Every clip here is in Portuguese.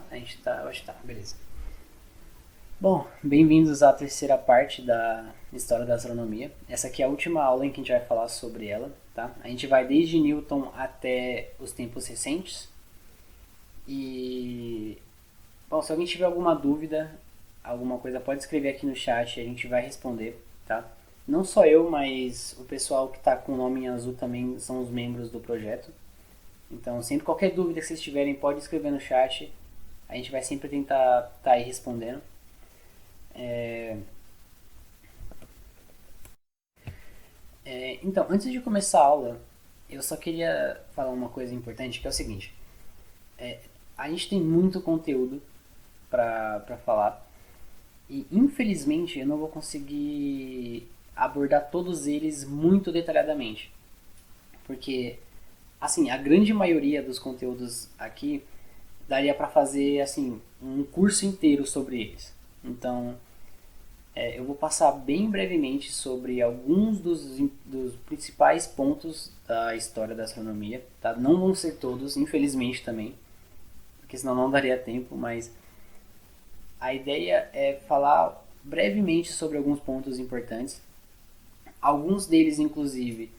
A gente tá, hoje tá, beleza. Bom, bem-vindos à terceira parte da história da astronomia. Essa aqui é a última aula em que a gente vai falar sobre ela, tá? A gente vai desde Newton até os tempos recentes. E, bom, se alguém tiver alguma dúvida, alguma coisa, pode escrever aqui no chat e a gente vai responder, tá? Não só eu, mas o pessoal que está com o nome em azul também são os membros do projeto. Então, sempre qualquer dúvida que vocês tiverem, pode escrever no chat. A gente vai sempre tentar estar aí respondendo. É, então, antes de começar a aula, eu só queria falar uma coisa importante, que é o seguinte. É, a gente tem muito conteúdo para falar e, infelizmente, eu não vou conseguir abordar todos eles muito detalhadamente. Porque, assim, a grande maioria dos conteúdos aqui daria para fazer, assim, um curso inteiro sobre eles. Então, eu vou passar bem brevemente sobre alguns dos principais pontos da história da astronomia. Tá? Não vão ser todos, infelizmente também, porque senão não daria tempo, mas a ideia é falar brevemente sobre alguns pontos importantes. Alguns deles, inclusive,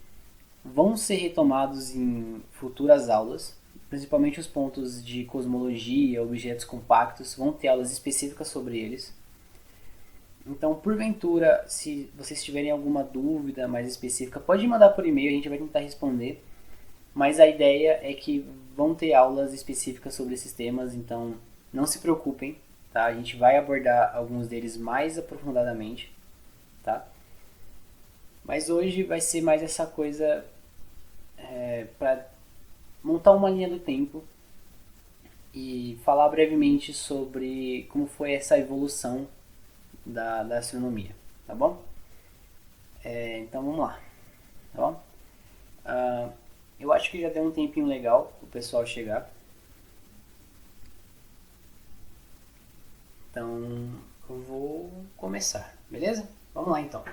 vão ser retomados em futuras aulas, principalmente os pontos de cosmologia, objetos compactos, vão ter aulas específicas sobre eles. Então, porventura, se vocês tiverem alguma dúvida mais específica, pode mandar por e-mail, a gente vai tentar responder. Mas a ideia é que vão ter aulas específicas sobre esses temas, então não se preocupem, tá? A gente vai abordar alguns deles mais aprofundadamente, tá? Mas hoje vai ser mais essa coisa para montar uma linha do tempo e falar brevemente sobre como foi essa evolução da astronomia, tá bom? Então vamos lá, tá bom? Ah, eu acho que já deu um tempinho legal o pessoal chegar. Então eu vou começar, beleza? Vamos lá então.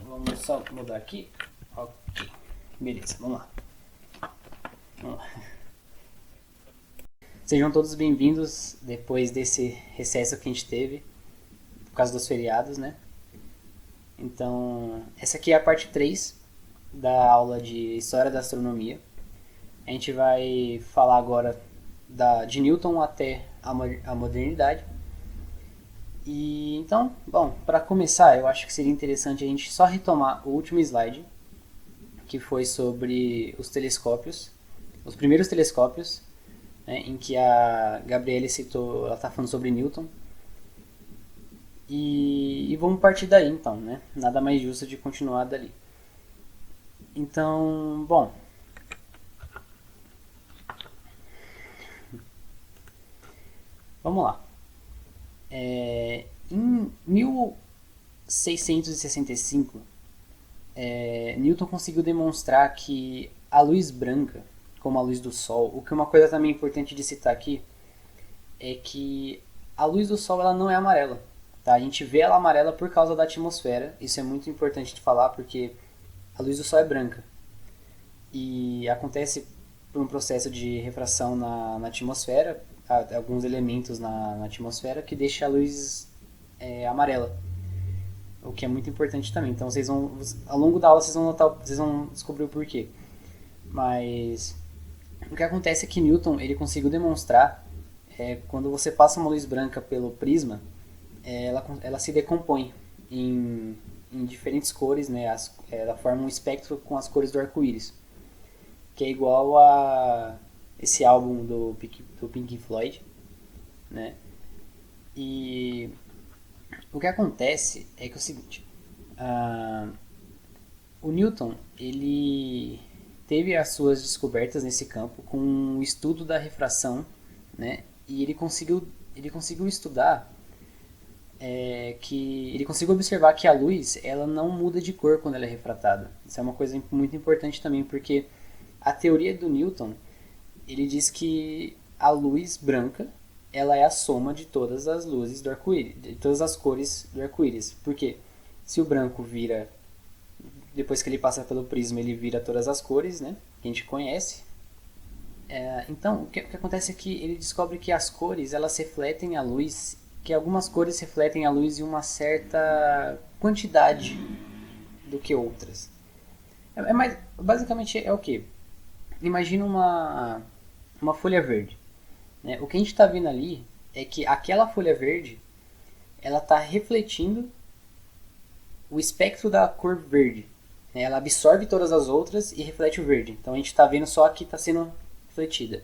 Vamos só mudar aqui. Ok, beleza, vamos lá. Vamos lá. Sejam todos bem-vindos depois desse recesso que a gente teve por causa dos feriados, né? Então, essa aqui é a parte 3 da aula de História da Astronomia. A gente vai falar agora de Newton até a modernidade. E então, bom, para começar, eu acho que seria interessante a gente só retomar o último slide, que foi sobre os telescópios, os primeiros telescópios, né, em que a Gabriele citou, ela está falando sobre Newton. E vamos partir daí então, né? Nada mais justo de continuar dali. Então, bom, vamos lá. Em 1665, Newton conseguiu demonstrar que a luz branca, como a luz do Sol, o que é uma coisa também importante de citar aqui, é que a luz do Sol ela não é amarela. Tá? A gente vê ela amarela por causa da atmosfera, isso é muito importante de falar porque a luz do Sol é branca. E acontece por um processo de refração na atmosfera, alguns elementos na atmosfera que deixa a luz amarela, o que é muito importante também. Então vocês vão, ao longo da aula vocês vão notar, vocês vão descobrir o porquê. Mas o que acontece é que Newton ele conseguiu demonstrar quando você passa uma luz branca pelo prisma, ela se decompõe em diferentes cores, né? Ela forma um espectro com as cores do arco-íris, que é igual a esse álbum do Pink Floyd, né? E o que acontece é que é o seguinte, o Newton ele teve as suas descobertas nesse campo com o estudo da refração, né? E ele conseguiu estudar que ele conseguiu observar que a luz ela não muda de cor quando ela é refratada. Isso é uma coisa muito importante também porque a teoria do Newton ele diz que a luz branca ela é a soma de todas as luzes do arco-íris, de todas as cores do arco-íris. Porque se o branco vira, depois que ele passa pelo prisma, ele vira todas as cores, né? Que a gente conhece. Então, o que acontece é que ele descobre que as cores, elas refletem a luz, que algumas cores refletem a luz em uma certa quantidade do que outras. Mais, basicamente é o que? Imagina uma folha verde. Né? O que a gente está vendo ali é que aquela folha verde, ela está refletindo o espectro da cor verde. Né? Ela absorve todas as outras e reflete o verde. Então a gente está vendo só a que está sendo refletida.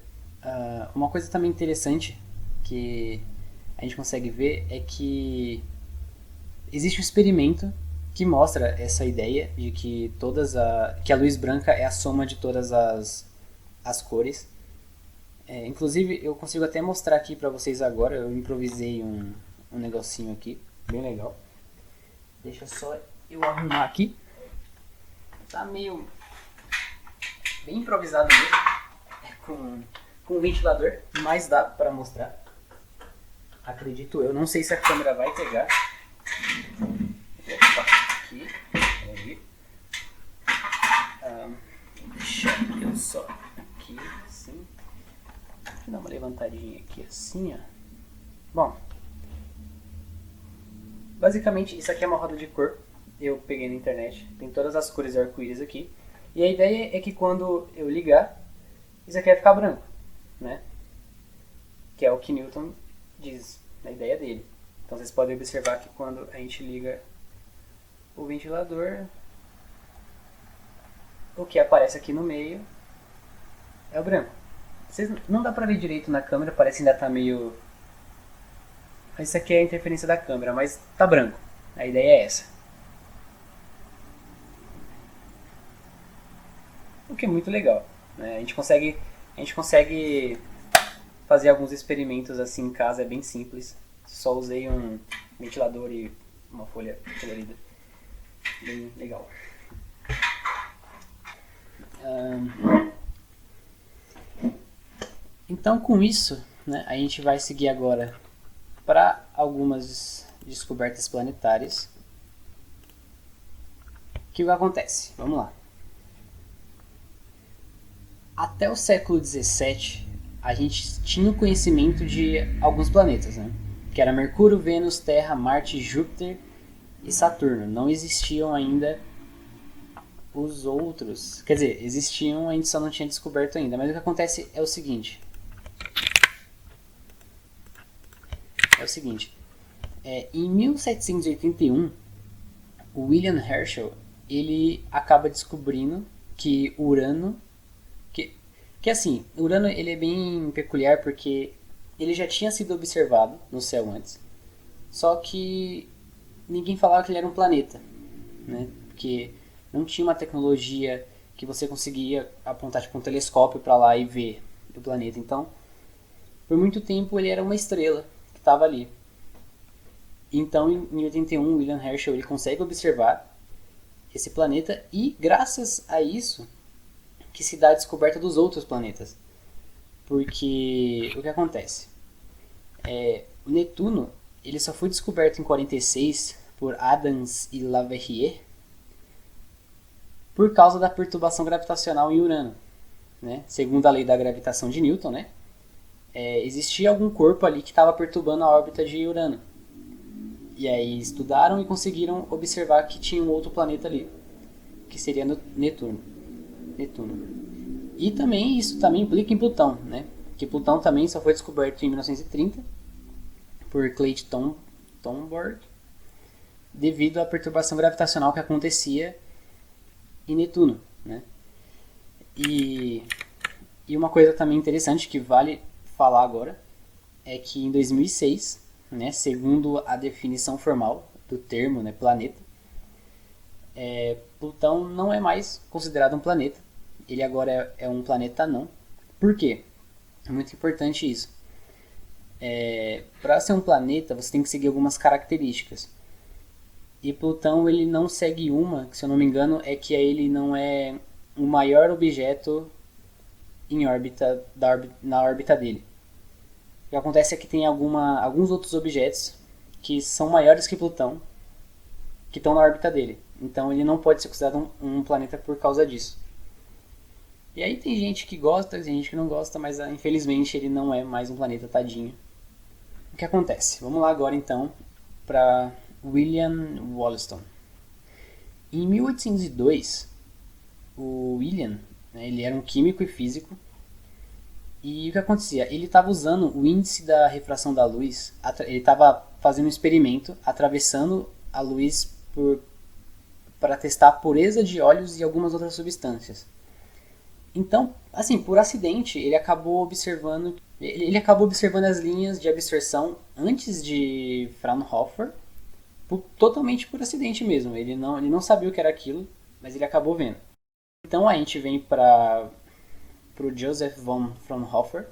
Uma coisa também interessante que a gente consegue ver é que existe um experimento que mostra essa ideia de que que a luz branca é a soma de todas as cores. Inclusive eu consigo até mostrar aqui para vocês agora. Eu improvisei um negocinho aqui, bem legal. Deixa só eu arrumar aqui. Tá meio bem improvisado mesmo, com um ventilador, mas dá para mostrar. Acredito eu. Não sei se a câmera vai pegar. Opa, aqui. Peraí. Deixa eu só aqui, assim. Deixa eu dar uma levantadinha aqui, assim, ó. Bom, basicamente isso aqui é uma roda de cor. Eu peguei na internet. Tem todas as cores do arco-íris aqui. E a ideia é que quando eu ligar, isso aqui vai ficar branco, né? Que é o que Newton diz na ideia dele. Então vocês podem observar que quando a gente liga o ventilador, o que aparece aqui no meio é o branco. Não dá pra ver direito na câmera, parece que ainda tá meio... Isso aqui é a interferência da câmera, mas tá branco. A ideia é essa. O que é muito legal, né? A gente consegue fazer alguns experimentos assim em casa, é bem simples. Só usei um ventilador e uma folha colorida. Bem legal. Então com isso, né, a gente vai seguir agora para algumas descobertas planetárias. O que acontece? Vamos lá. Até o século XVII, a gente tinha o conhecimento de alguns planetas, né? Que era Mercúrio, Vênus, Terra, Marte, Júpiter e Saturno. Não existiam ainda os outros. Quer dizer, existiam, a gente só não tinha descoberto ainda. Mas o que acontece é o seguinte. Em 1781, o William Herschel, ele acaba descobrindo que Urano... Que assim, Urano ele é bem peculiar porque ele já tinha sido observado no céu antes. Só que ninguém falava que ele era um planeta, né? Porque não tinha uma tecnologia que você conseguia apontar tipo um telescópio para lá e ver o planeta. Então, por muito tempo ele era uma estrela que estava ali. Então, em 81, William Herschel ele consegue observar esse planeta e graças a isso que se dá a descoberta dos outros planetas. Porque o que acontece? O Netuno ele só foi descoberto em 46 por Adams e Leverrier por causa da perturbação gravitacional em Urano. Né? Segundo a lei da gravitação de Newton, né? Existia algum corpo ali que estava perturbando a órbita de Urano. E aí estudaram e conseguiram observar que tinha um outro planeta ali, que seria Netuno. E também isso também implica em Plutão, né? Que Plutão também só foi descoberto em 1930 por Clayton Tombaugh devido à perturbação gravitacional que acontecia em Netuno, né? E uma coisa também interessante que vale falar agora é que em 2006, né, segundo a definição formal do termo, né, planeta, Plutão não é mais considerado um planeta. Ele agora é um planeta anão. Por quê? É muito importante isso. Para ser um planeta, você tem que seguir algumas características. E Plutão ele não segue uma, que se eu não me engano, é que ele não é o maior objeto em órbita na órbita dele. O que acontece é que tem alguns outros objetos que são maiores que Plutão, que estão na órbita dele. Então ele não pode ser considerado um planeta por causa disso. E aí tem gente que gosta, tem gente que não gosta, mas infelizmente ele não é mais um planeta, tadinho. O que acontece? Vamos lá agora então para William Wollaston. Em 1802, o William, né, ele era um químico e físico. E o que acontecia? Ele estava usando o índice da refração da luz, ele estava fazendo um experimento atravessando a luz para testar a pureza de óleos e algumas outras substâncias. Então, assim, por acidente, ele acabou observando as linhas de absorção antes de Fraunhofer, totalmente por acidente mesmo. Ele não sabia o que era aquilo, mas ele acabou vendo. Então a gente vem para o Joseph von Fraunhofer,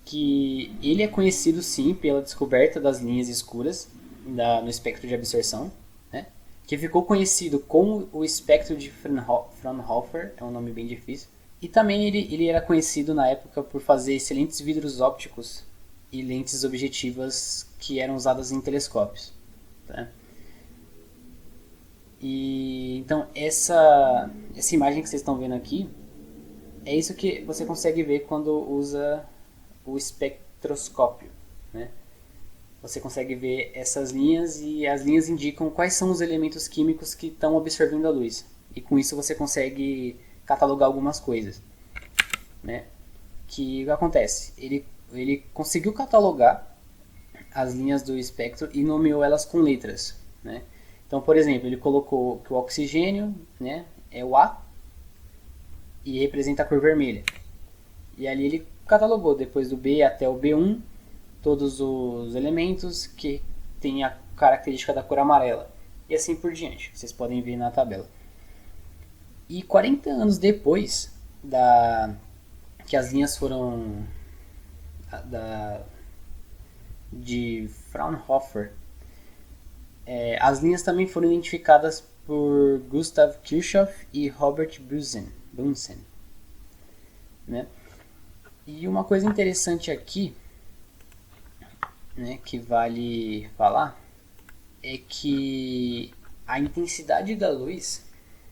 que ele é conhecido sim pela descoberta das linhas escuras no espectro de absorção, né? Que ficou conhecido como o espectro de Fraunhofer, é um nome bem difícil. E também ele era conhecido na época por fazer excelentes vidros ópticos e lentes objetivas que eram usadas em telescópios. Tá? E então essa imagem que vocês estão vendo aqui é isso que você consegue ver quando usa o espectroscópio, né? Você consegue ver essas linhas e as linhas indicam quais são os elementos químicos que estão absorvendo a luz. E com isso você consegue catalogar algumas coisas, né? Que o que acontece? Ele conseguiu catalogar as linhas do espectro e nomeou elas com letras, né? Então, por exemplo, ele colocou que o oxigênio, né, é o A e representa a cor vermelha. E ali ele catalogou depois do B até o B1 todos os elementos que têm a característica da cor amarela. E assim por diante. Vocês podem ver na tabela. E 40 anos depois que as linhas foram de Fraunhofer, as linhas também foram identificadas por Gustav Kirchhoff e Robert Bunsen, né? E uma coisa interessante aqui, né, que vale falar, é que a intensidade da luz,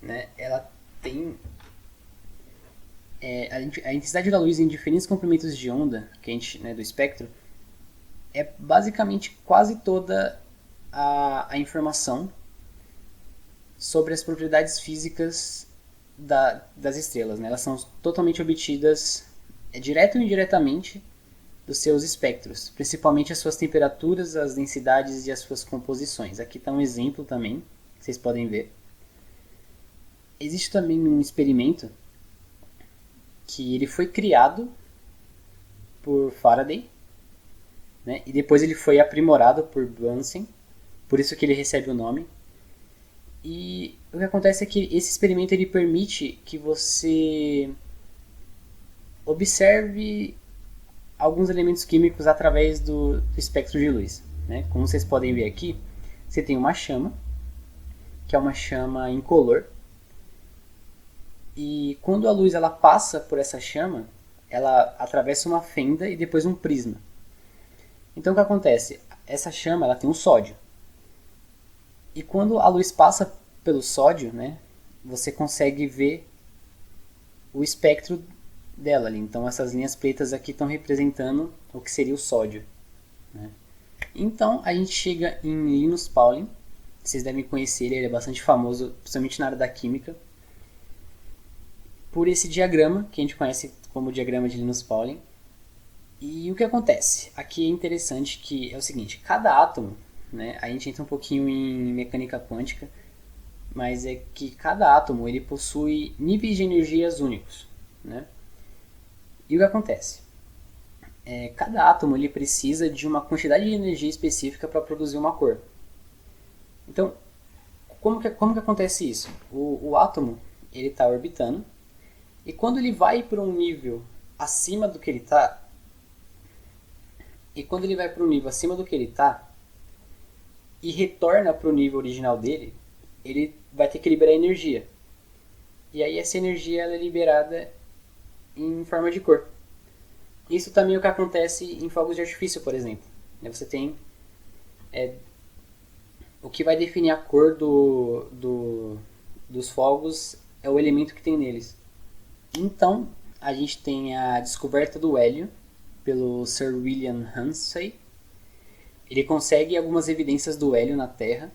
né, ela tem a intensidade da luz em diferentes comprimentos de onda, que a gente, né, do espectro, é basicamente quase toda a informação sobre as propriedades físicas das estrelas, né? Elas são totalmente obtidas direto ou indiretamente dos seus espectros, principalmente as suas temperaturas, as densidades e as suas composições. Aqui está um exemplo também, que vocês podem ver. Existe também um experimento que ele foi criado por Faraday, né? E depois ele foi aprimorado por Bunsen, por isso que ele recebe o nome. E o que acontece é que esse experimento ele permite que você observe alguns elementos químicos através do espectro de luz, né? Como vocês podem ver aqui, você tem uma chama, que é uma chama incolor, e quando a luz ela passa por essa chama, ela atravessa uma fenda e depois um prisma. Então o que acontece? Essa chama ela tem um sódio. E quando a luz passa pelo sódio, né, você consegue ver o espectro dela ali. Então essas linhas pretas aqui estão representando o que seria o sódio, né? Então a gente chega em Linus Pauling. Vocês devem conhecer ele é bastante famoso, principalmente na área da química, por esse diagrama que a gente conhece como diagrama de Linus Pauling. E o que acontece? Aqui é interessante que é o seguinte, cada átomo, né, a gente entra um pouquinho em mecânica quântica, mas é que cada átomo ele possui níveis de energias únicos, né? E o que acontece? Cada átomo ele precisa de uma quantidade de energia específica para produzir uma cor. Então, como que acontece isso? O átomo ele está orbitando e quando ele vai para um nível acima do que ele está, e retorna para o nível original dele, ele vai ter que liberar energia. E aí essa energia ela é liberada em forma de cor. Isso também é o que acontece em fogos de artifício, por exemplo. Você tem o que vai definir a cor dos fogos é o elemento que tem neles. Então, a gente tem a descoberta do hélio pelo Sir William Hunsey. Ele consegue algumas evidências do hélio na Terra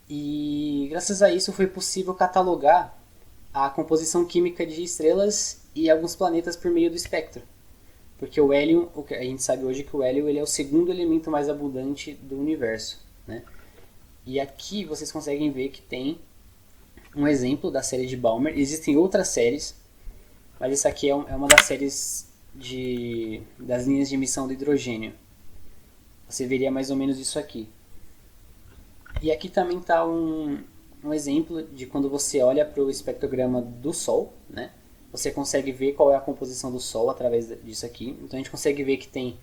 e graças a isso foi possível catalogar a composição química de estrelas e alguns planetas por meio do espectro. Porque o hélio, a gente sabe hoje que o hélio ele é o segundo elemento mais abundante do universo, né? E aqui vocês conseguem ver que tem um exemplo da série de Balmer. Existem outras séries, mas essa aqui é uma das séries das linhas de emissão do hidrogênio. Você veria mais ou menos isso aqui. E aqui também está um exemplo de quando você olha para o espectrograma do Sol, né? Você consegue ver qual é a composição do Sol através disso aqui. Então a gente consegue ver que tem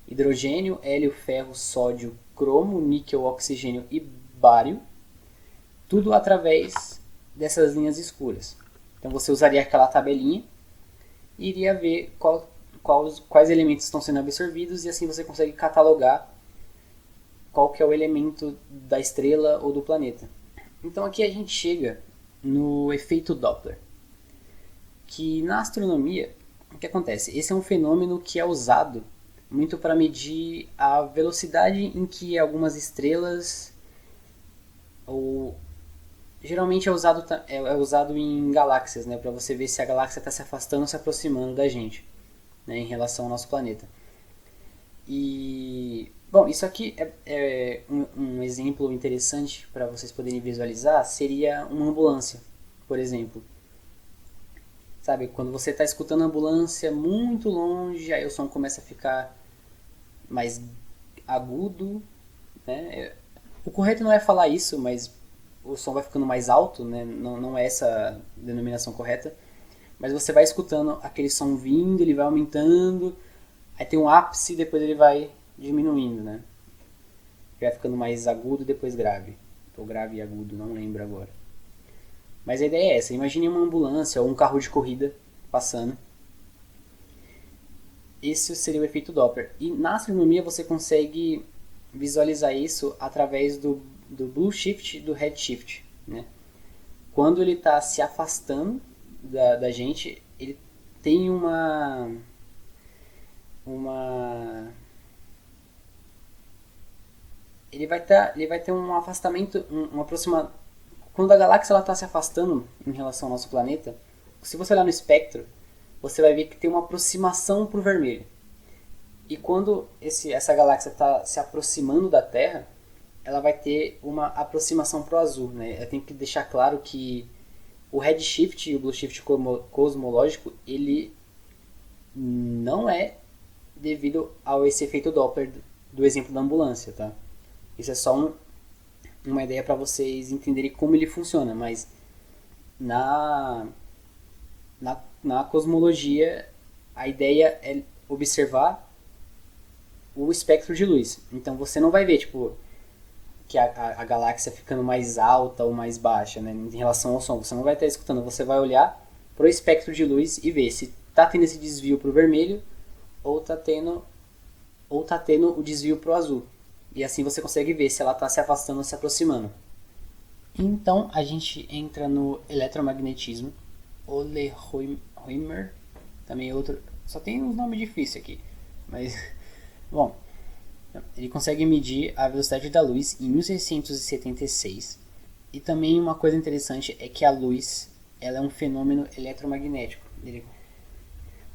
hidrogênio, hélio, ferro, sódio, cromo, níquel, oxigênio e bário. Tudo através dessas linhas escuras. Então você usaria aquela tabelinha e iria ver quais elementos estão sendo absorvidos e assim você consegue catalogar qual que é o elemento da estrela ou do planeta. Então aqui a gente chega no efeito Doppler, que na astronomia, o que acontece? Esse é um fenômeno que é usado muito para medir a velocidade em que algumas estrelas, ou geralmente é usado em galáxias, né, para você ver se a galáxia está se afastando ou se aproximando da gente, né, em relação ao nosso planeta. E bom, isso aqui é um exemplo interessante para vocês poderem visualizar, seria uma ambulância, por exemplo. Sabe, quando você está escutando a ambulância muito longe, aí o som começa a ficar mais agudo, né? O correto não é falar isso, mas o som vai ficando mais alto, né? Não é essa a denominação correta. Mas você vai escutando aquele som vindo, ele vai aumentando, aí tem um ápice e depois ele vai diminuindo, né? Vai ficando mais agudo e depois grave. Ou grave e agudo, não lembro agora. Mas a ideia é essa, imagine uma ambulância ou um carro de corrida passando. Esse seria o efeito Doppler. E na astronomia você consegue visualizar isso através do Blue Shift e do Red Shift, né? Quando ele está se afastando da gente, ele tem ele vai ter um afastamento, uma aproxima. Quando a galáxia está se afastando em relação ao nosso planeta, se você olhar no espectro, você vai ver que tem uma aproximação para o vermelho. E quando essa galáxia está se aproximando da Terra, ela vai ter uma aproximação para o azul, né? Eu tenho que deixar claro que o redshift e o blueshift cosmológico, ele não é devido ao esse efeito Doppler do exemplo da ambulância, tá? Isso é só uma ideia para vocês entenderem como ele funciona, mas na cosmologia a ideia é observar o espectro de luz. Então você não vai ver tipo que a galáxia ficando mais alta ou mais baixa, né, em relação ao som. Você não vai estar escutando, você vai olhar para o espectro de luz e ver se está tendo esse desvio para o vermelho ou está tendo o desvio para o azul. E assim você consegue ver se ela está se afastando ou se aproximando. Então a gente entra no eletromagnetismo. Ole Hoymer, também outro, só tem uns nomes difíceis aqui, mas bom, ele consegue medir a velocidade da luz em 1676. E também uma coisa interessante é que a luz ela é um fenômeno eletromagnético.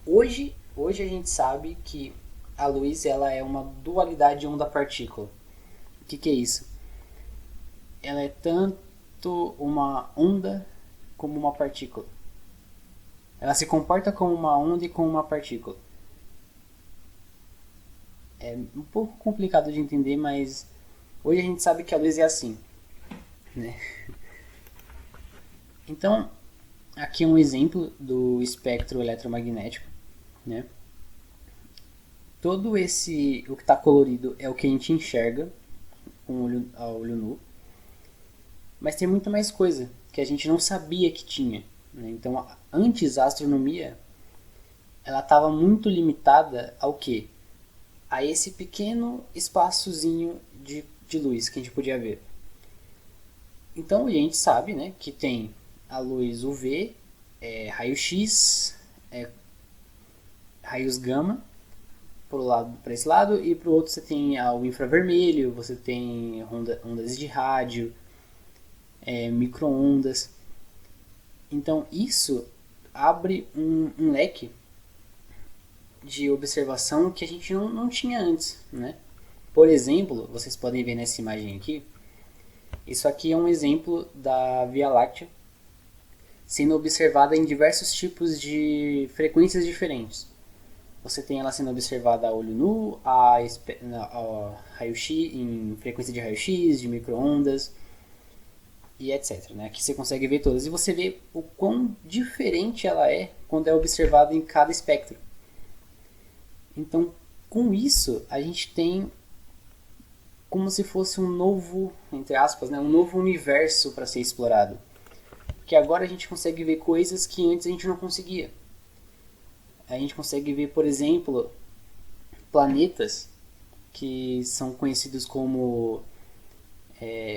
Hoje a gente sabe que a luz ela é uma dualidade onda-partícula. O que é isso? Ela é tanto uma onda como uma partícula. Ela se comporta como uma onda e como uma partícula. É um pouco complicado de entender, mas hoje a gente sabe que a luz é assim, né? Então, aqui é um exemplo do espectro eletromagnético, né? Todo o que está colorido é o que a gente enxerga a olho nu, mas tem muita mais coisa que a gente não sabia que tinha, né? Então, antes a astronomia ela estava muito limitada ao quê? A esse pequeno espaçozinho de luz que a gente podia ver. Então a gente sabe, né, que tem a luz UV raio-x, raios gama para esse lado, e para o outro você tem o infravermelho, você tem ondas de rádio, micro-ondas. Então isso abre um leque de observação que a gente não tinha antes, né? Por exemplo, vocês podem ver nessa imagem aqui, isso aqui é um exemplo da Via Láctea sendo observada em diversos tipos de frequências diferentes. Você tem ela sendo observada a olho nu, a raio-x, em frequência de raio-x, de micro-ondas e etc. Né? Aqui você consegue ver todas e você vê o quão diferente ela é quando é observada em cada espectro. Então, com isso, a gente tem como se fosse um novo, entre aspas, né, um novo universo para ser explorado. Porque agora a gente consegue ver coisas que antes a gente não conseguia. A gente consegue ver, por exemplo, planetas que são conhecidos como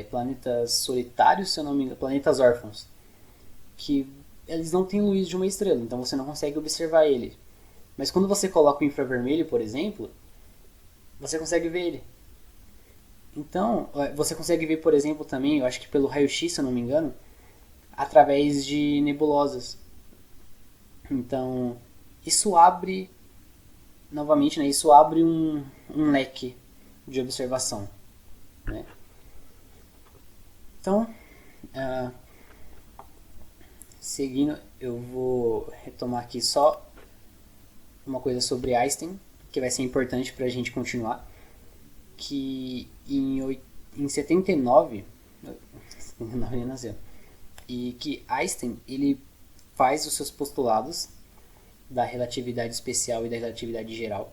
planetas solitários, se eu não me engano, planetas órfãos, que eles não têm luz de uma estrela, então você não consegue observar ele. Mas quando você coloca o infravermelho, por exemplo, você consegue ver ele. Então, você consegue ver, por exemplo, também, eu acho que pelo raio-x, se eu não me engano, através de nebulosas. Então, isso abre, novamente, né, isso abre um leque de observação. Né? Então, seguindo, eu vou retomar aqui só uma coisa sobre Einstein, que vai ser importante para a gente continuar. Que em 79 ele nasceu, e que Einstein ele faz os seus postulados da relatividade especial e da relatividade geral,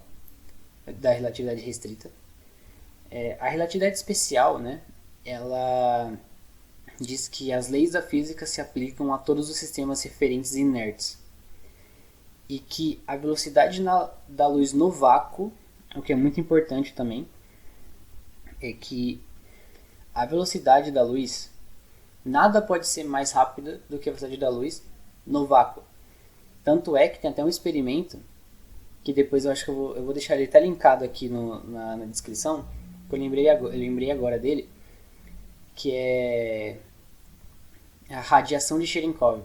da relatividade restrita. A relatividade especial, né, ela diz que as leis da física se aplicam a todos os sistemas referentes inertes e que a velocidade da luz no vácuo, o que é muito importante também, é que a velocidade da luz, nada pode ser mais rápida do que a velocidade da luz no vácuo. Tanto é que tem até um experimento, que depois eu acho que eu vou deixar ele até linkado aqui na descrição, que eu lembrei agora dele, que é a radiação de Cherenkov.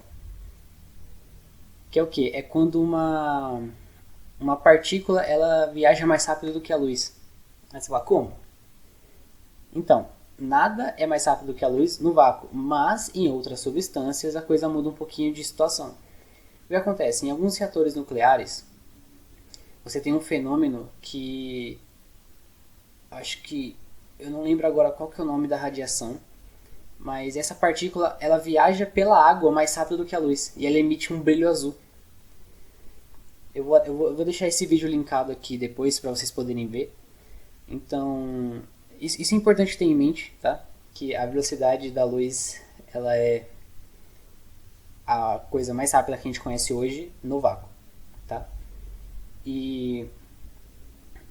Que é o quê? É quando uma partícula ela viaja mais rápido do que a luz. Aí você fala, como? Então, nada é mais rápido que a luz no vácuo, mas em outras substâncias a coisa muda um pouquinho de situação. O que acontece? Em alguns reatores nucleares, você tem um fenômeno que acho que eu não lembro agora qual que é o nome da radiação, mas essa partícula ela viaja pela água mais rápido do que a luz e ela emite um brilho azul. Eu vou deixar esse vídeo linkado aqui depois para vocês poderem ver. Então, isso é importante ter em mente, tá? Que a velocidade da luz ela é a coisa mais rápida que a gente conhece hoje no vácuo, tá? E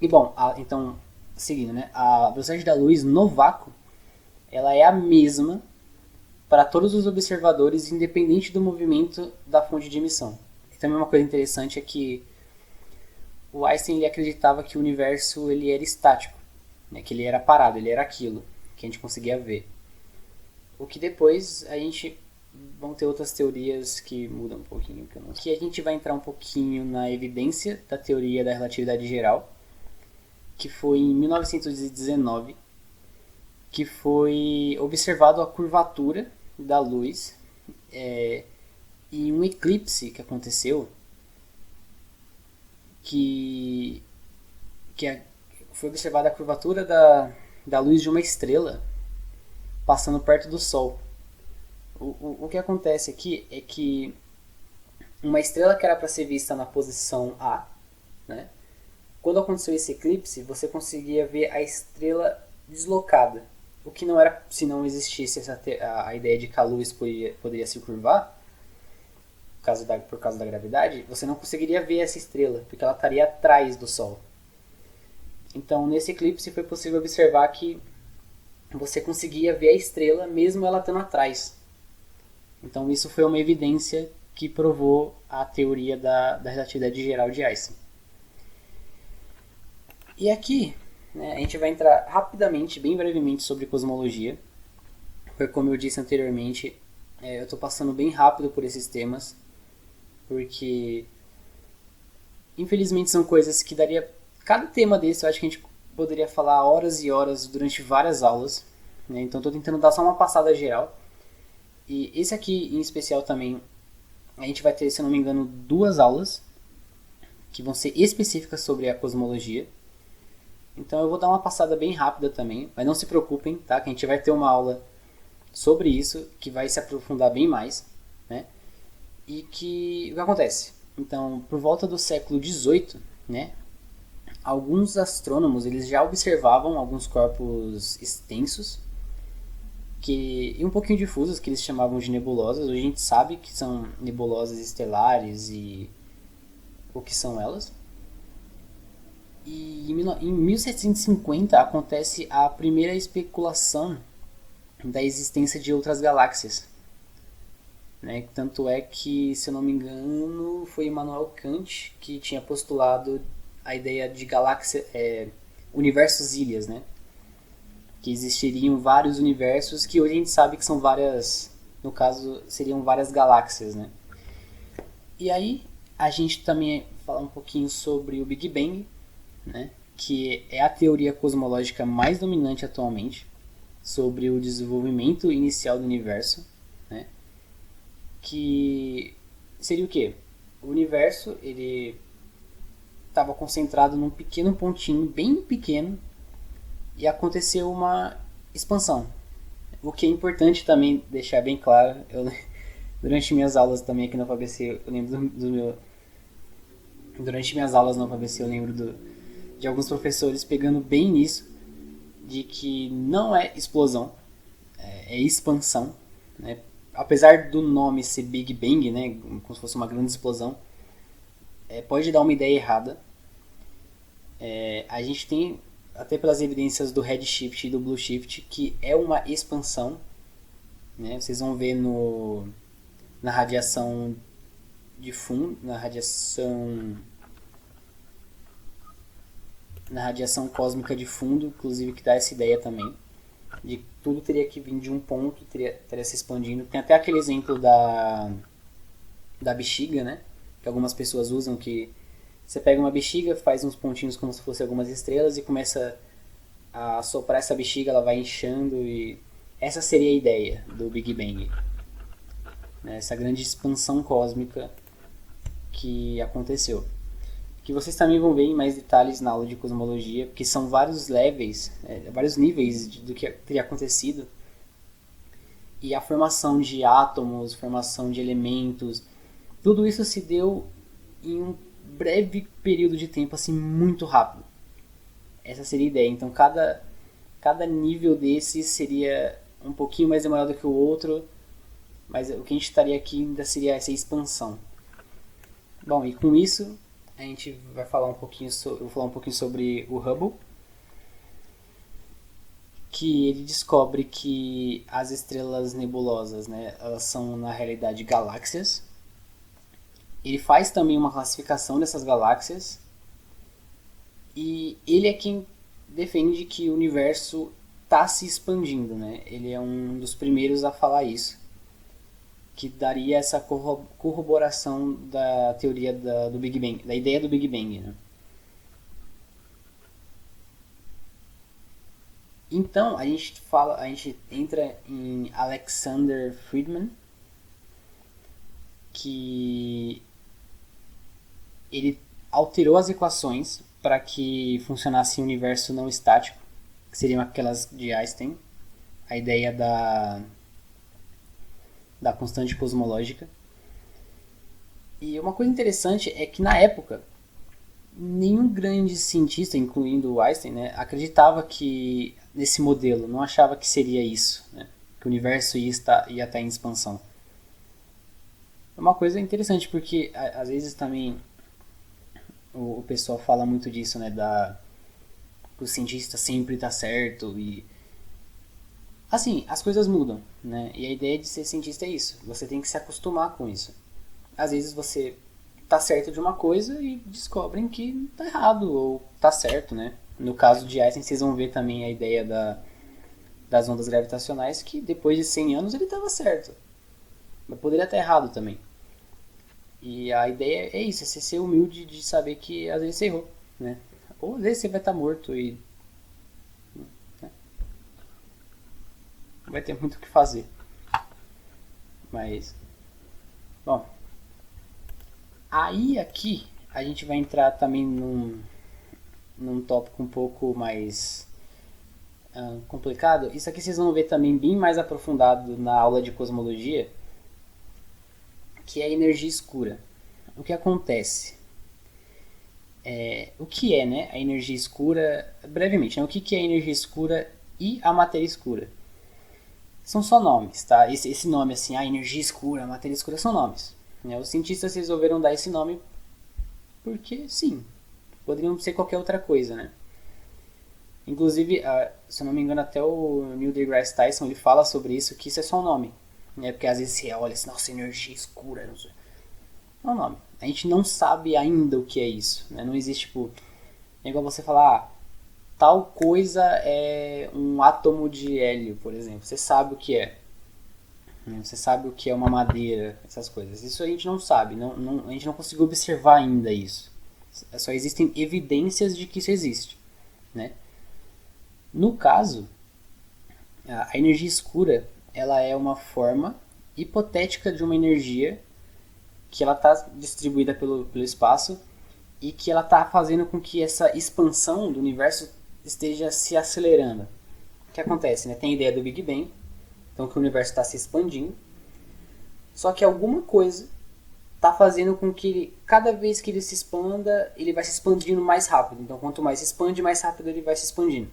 bom, então, seguindo, né? A velocidade da luz no vácuo ela é a mesma para todos os observadores, independente do movimento da fonte de emissão. E também uma coisa interessante é que o Einstein ele acreditava que o universo ele era estático, né? Que ele era parado, ele era aquilo que a gente conseguia ver. O que depois a gente vão ter outras teorias que mudam um pouquinho. Aqui a gente vai entrar um pouquinho na evidência da teoria da relatividade geral, que foi em 1919, que foi observado a curvatura da luz em um eclipse que aconteceu, que foi observada a curvatura da luz de uma estrela passando perto do Sol. O que acontece aqui é que uma estrela que era para ser vista na posição A, né? Quando aconteceu esse eclipse, você conseguia ver a estrela deslocada. O que não era, se não existisse a ideia de que a luz poderia se curvar, por causa da gravidade, você não conseguiria ver essa estrela, porque ela estaria atrás do Sol. Então, nesse eclipse foi possível observar que você conseguia ver a estrela mesmo ela estando atrás. Então, isso foi uma evidência que provou a teoria da relatividade geral de Einstein. E aqui, né, a gente vai entrar rapidamente, bem brevemente, sobre cosmologia. Porque, como eu disse anteriormente, eu estou passando bem rápido por esses temas, porque infelizmente são coisas que daria... Cada tema desse eu acho que a gente poderia falar horas e horas durante várias aulas, né? Então estou tentando dar só uma passada geral. E esse aqui em especial também, a gente vai ter, se eu não me engano, 2 aulas que vão ser específicas sobre a cosmologia. Então eu vou dar uma passada bem rápida também, mas não se preocupem, tá? Que a gente vai ter uma aula sobre isso, que vai se aprofundar bem mais, né? E que... o que acontece? Então, por volta do século XVIII, né? Alguns astrônomos, eles já observavam alguns corpos extensos, e um pouquinho difusos, que eles chamavam de nebulosas. Hoje a gente sabe que são nebulosas estelares e o que são elas. E em 1750 acontece a primeira especulação da existência de outras galáxias, né? Tanto é que, se eu não me engano, foi Immanuel Kant que tinha postulado a ideia de galáxia, universos ilhas, né? Que existiriam vários universos, que hoje a gente sabe que são várias, no caso, seriam várias galáxias, né? E aí, a gente também vai falar um pouquinho sobre o Big Bang, né? Que é a teoria cosmológica mais dominante atualmente, sobre o desenvolvimento inicial do universo, né? Que seria o quê? O universo, ele estava concentrado num pequeno pontinho, bem pequeno, e aconteceu uma expansão. O que é importante também deixar bem claro, durante minhas aulas também aqui na UFABC, eu lembro do meu... Durante minhas aulas na UFABC eu lembro de alguns professores pegando bem nisso, de que não é explosão, é expansão, né? Apesar do nome ser Big Bang, né, como se fosse uma grande explosão, pode dar uma ideia errada. A gente tem, até pelas evidências do Redshift e do Blueshift, que é uma expansão, né? Vocês vão ver na radiação de fundo, na radiação cósmica de fundo, inclusive, que dá essa ideia também, de que tudo teria que vir de um ponto, teria se expandindo. Tem até aquele exemplo da bexiga, né? Que algumas pessoas usam, que você pega uma bexiga, faz uns pontinhos como se fossem algumas estrelas e começa a soprar essa bexiga, ela vai inchando, e essa seria a ideia do Big Bang, né? Essa grande expansão cósmica que aconteceu. Que vocês também vão ver em mais detalhes na aula de cosmologia, porque são vários levels, vários níveis do que teria acontecido. E a formação de átomos, formação de elementos, tudo isso se deu em um breve período de tempo, assim, muito rápido. Essa seria a ideia. Então, cada nível desse seria um pouquinho mais demorado que o outro, mas o que a gente estaria aqui ainda seria essa expansão. Bom, e com isso a gente vai falar um pouquinho eu vou falar um pouquinho sobre o Hubble, que ele descobre que as estrelas nebulosas, né, elas são na realidade galáxias. Ele faz também uma classificação dessas galáxias, e ele é quem defende que o universo está se expandindo, né? Ele é um dos primeiros a falar isso, que daria essa corroboração da teoria do Big Bang, da ideia do Big Bang, né? Então a gente entra em Alexander Friedman, que ele alterou as equações para que funcionasse um universo não estático, que seriam aquelas de Einstein, a ideia da constante cosmológica. E uma coisa interessante é que, na época, nenhum grande cientista, incluindo o Einstein, né, acreditava que nesse modelo, não achava que seria isso, né, que o universo ia estar em expansão. É uma coisa interessante, porque às vezes também o pessoal fala muito disso, né, que o cientista sempre está certo, e assim, as coisas mudam, né? E a ideia de ser cientista é isso. Você tem que se acostumar com isso. às vezes você tá certo de uma coisa e descobrem que tá errado ou tá certo, né? No caso de Einstein, vocês vão ver também a ideia das ondas gravitacionais, que depois de 100 anos ele estava certo, mas poderia estar errado também. E a ideia é isso, é você ser humilde de saber que às vezes você errou, né? Ou às vezes você vai estar morto e né, não vai ter muito o que fazer. Mas, bom, aí aqui a gente vai entrar também num tópico um pouco mais complicado. Isso aqui vocês vão ver também bem mais aprofundado na aula de cosmologia, que é a energia escura. O que acontece? O que é, né, a energia escura? Brevemente, né, o que é a energia escura e a matéria escura? São só nomes, tá? Esse nome assim, a energia escura, a matéria escura, são nomes. Né? Os cientistas resolveram dar esse nome porque, sim, poderiam ser qualquer outra coisa, né? Inclusive, se eu não me engano, até o Neil deGrasse Tyson ele fala sobre isso, que isso é só um nome. Né? Porque às vezes você olha assim, nossa, energia escura, não sei. É um nome. A gente não sabe ainda o que é isso. Né? Não existe, tipo, é igual você falar, tal coisa é um átomo de hélio, por exemplo. Você sabe o que é. Você sabe o que é uma madeira, essas coisas. Isso a gente não sabe, a gente não conseguiu observar ainda isso. Só existem evidências de que isso existe. Né? No caso, a energia escura ela é uma forma hipotética de uma energia que ela está distribuída pelo espaço e que ela está fazendo com que essa expansão do universo esteja se acelerando. O que acontece? Né? Tem a ideia do Big Bang, então que o universo está se expandindo, só que alguma coisa está fazendo com que ele, cada vez que ele se expanda, ele vai se expandindo mais rápido. Então quanto mais se expande, mais rápido ele vai se expandindo.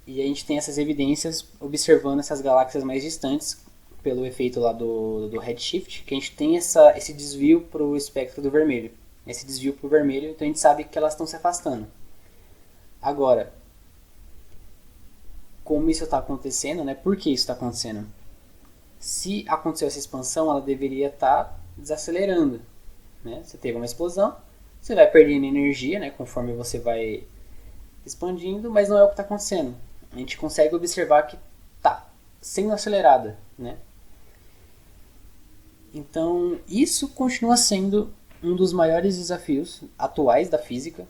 E a gente tem essas evidências observando essas galáxias mais distantes pelo efeito lá do redshift, que a gente tem esse desvio para o espectro do vermelho. Esse desvio para o vermelho, então a gente sabe que elas estão se afastando. Agora, como isso está acontecendo, né? Por que isso está acontecendo? Se aconteceu essa expansão, ela deveria estar desacelerando. Né? Você teve uma explosão, você vai perdendo energia, né? Conforme você vai expandindo, mas não é o que está acontecendo. A gente consegue observar que está sendo acelerada, né? Então, isso continua sendo um dos maiores desafios atuais da física,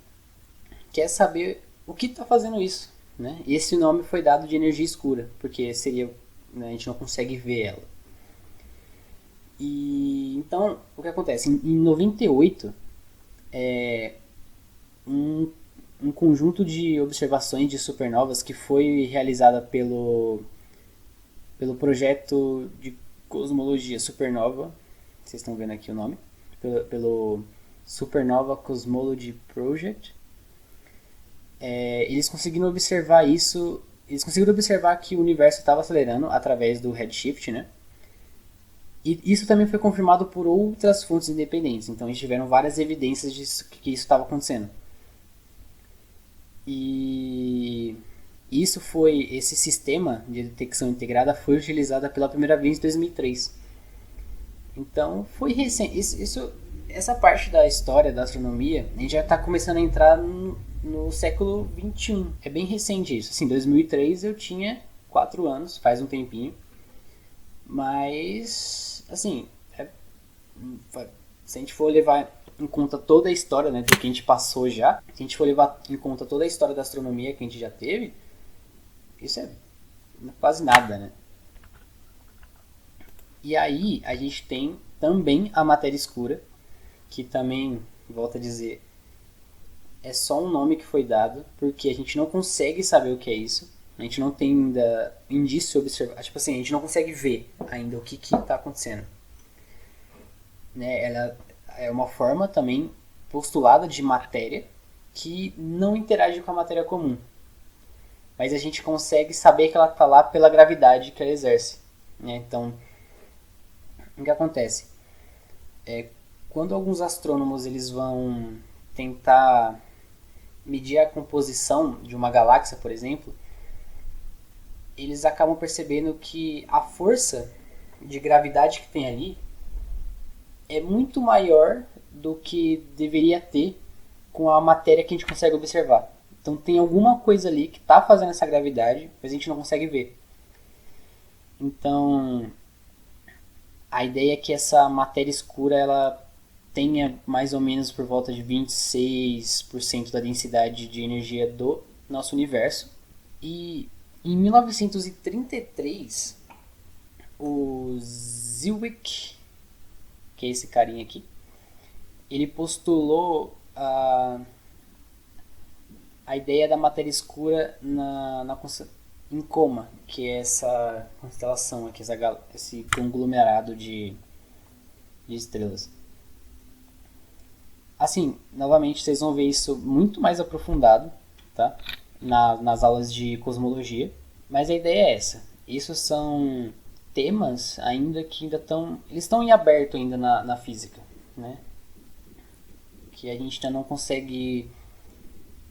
que é saber o que está fazendo isso. Né? E esse nome foi dado de energia escura, porque seria, né, a gente não consegue ver ela. E então, o que acontece? Em 98, um conjunto de observações de supernovas que foi realizada pelo projeto de cosmologia Supernova, vocês estão vendo aqui o nome, pelo Supernova Cosmology Project. Eles conseguiram observar isso, eles conseguiram observar que o universo estava acelerando através do redshift, né? E isso também foi confirmado por outras fontes independentes, então eles tiveram várias evidências de que isso estava acontecendo. E esse sistema de detecção integrada foi utilizado pela primeira vez em 2003. Então foi recente. Essa parte da história da astronomia, a gente já está começando a entrar no século 21. É bem recente isso. Assim, 2003 eu tinha 4 anos, faz um tempinho. Mas, assim, se a gente for levar em conta toda a história, né, do que a gente passou já, se a gente for levar em conta toda a história da astronomia que a gente já teve, isso é quase nada, né? E aí a gente tem também a matéria escura, que também, volto a dizer, é só um nome que foi dado, porque a gente não consegue saber o que é isso. A gente não tem ainda indício observar, tipo assim, a gente não consegue ver ainda o que está acontecendo. Né? Ela é uma forma também postulada de matéria que não interage com a matéria comum. Mas a gente consegue saber que ela está lá pela gravidade que ela exerce. Né? Então, o que acontece? Quando alguns astrônomos eles vão tentar medir a composição de uma galáxia, por exemplo, eles acabam percebendo que a força de gravidade que tem ali é muito maior do que deveria ter com a matéria que a gente consegue observar. Então tem alguma coisa ali que está fazendo essa gravidade, mas a gente não consegue ver. Então a ideia é que essa matéria escura ela tenha mais ou menos por volta de 26% da densidade de energia do nosso universo. E em 1933, o Zwick, que é esse carinha aqui, ele postulou a ideia da matéria escura em Coma, que é essa constelação aqui, esse conglomerado de estrelas. Assim, novamente, vocês vão ver isso muito mais aprofundado, tá? Nas aulas de cosmologia. Mas a ideia é essa. Isso são temas ainda que ainda estão... Eles estão em aberto ainda na física, né? Que a gente ainda não consegue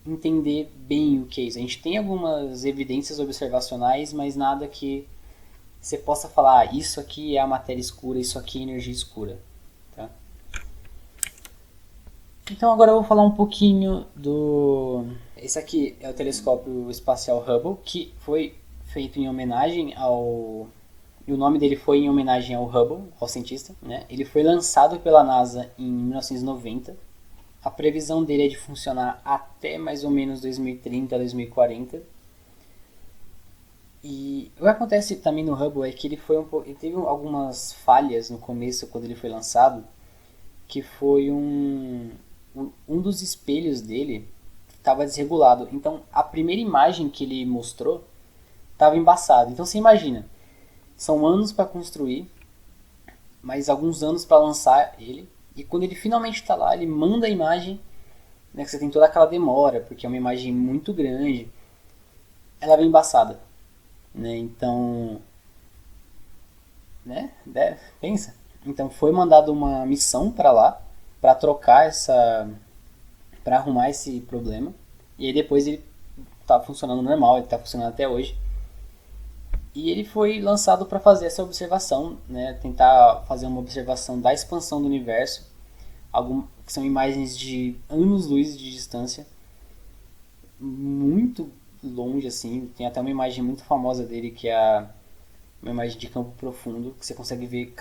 entender bem o que é isso. A gente tem algumas evidências observacionais, mas nada que você possa falar, isso aqui é a matéria escura, isso aqui é a energia escura. Tá? Então agora eu vou falar um pouquinho do... Esse aqui é o telescópio espacial Hubble, que foi feito em homenagem ao... E o nome dele foi em homenagem ao Hubble, ao cientista. Né? Ele foi lançado pela NASA em 1990. A previsão dele é de funcionar até mais ou menos 2030, 2040. E o que acontece também no Hubble é que ele teve algumas falhas no começo, quando ele foi lançado, que foi um dos espelhos dele estava desregulado. Então, a primeira imagem que ele mostrou estava embaçada. Então, você imagina, são anos para construir, mais alguns anos para lançar ele. E quando ele finalmente está lá, ele manda a imagem, né, que você tem toda aquela demora, porque é uma imagem muito grande, ela vem embaçada. Né? Então, né? Pensa. Então foi mandada uma missão para lá, para trocar para arrumar esse problema. E aí depois ele tá funcionando normal, ele tá funcionando até hoje. E ele foi lançado para fazer essa observação, né? Tentar fazer uma observação da expansão do universo, que são imagens de anos-luz de distância, muito longe assim. Tem até uma imagem muito famosa dele que é uma imagem de campo profundo, que você consegue ver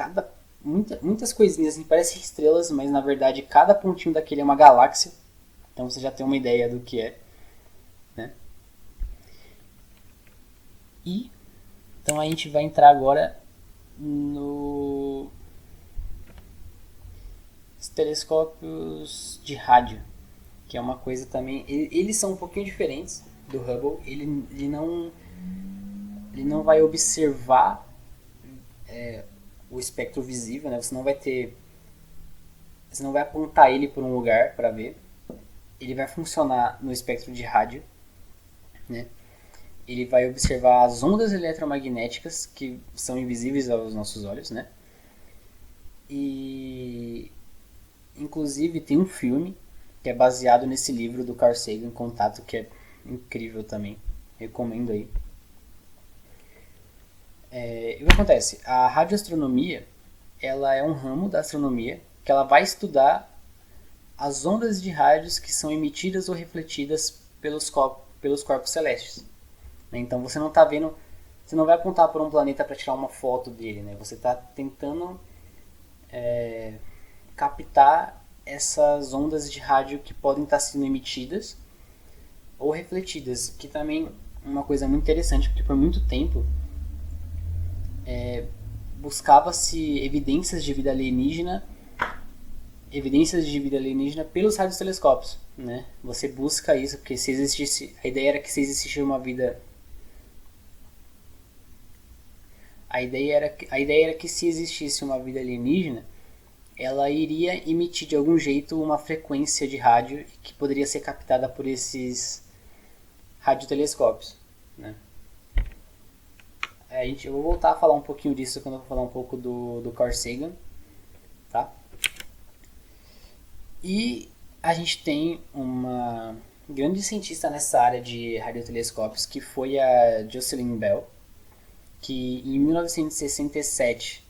muitas coisinhas assim, parecem estrelas, mas na verdade cada pontinho daquele é uma galáxia. Então você já tem uma ideia do que é, né? E então a gente vai entrar agora nos telescópios de rádio, que é uma coisa também... Eles são um pouquinho diferentes do Hubble. Ele não vai observar o espectro visível, né? Você não vai apontar ele para um lugar para ver. Ele vai funcionar no espectro de rádio, né? Ele vai observar as ondas eletromagnéticas que são invisíveis aos nossos olhos, né? E inclusive tem um filme que é baseado nesse livro do Carl Sagan, Contato, que é incrível também. Recomendo aí. E o que acontece? A radioastronomia, ela é um ramo da astronomia que ela vai estudar as ondas de rádios que são emitidas ou refletidas pelos corpos celestes. Então você não está vendo, você não vai apontar para um planeta para tirar uma foto dele, né? Você está tentando captar essas ondas de rádio que podem estar sendo emitidas ou refletidas, que também é uma coisa muito interessante, porque por muito tempo buscava-se evidências de vida alienígena pelos radiotelescópios, né? Você busca isso porque a ideia era que se existisse uma vida, a ideia era que se existisse uma vida alienígena, ela iria emitir de algum jeito uma frequência de rádio que poderia ser captada por esses radiotelescópios, né? Eu vou voltar a falar um pouquinho disso quando eu vou falar um pouco do Carl Sagan, tá? E a gente tem uma grande cientista nessa área de radiotelescópios, que foi a Jocelyn Bell, que em 1967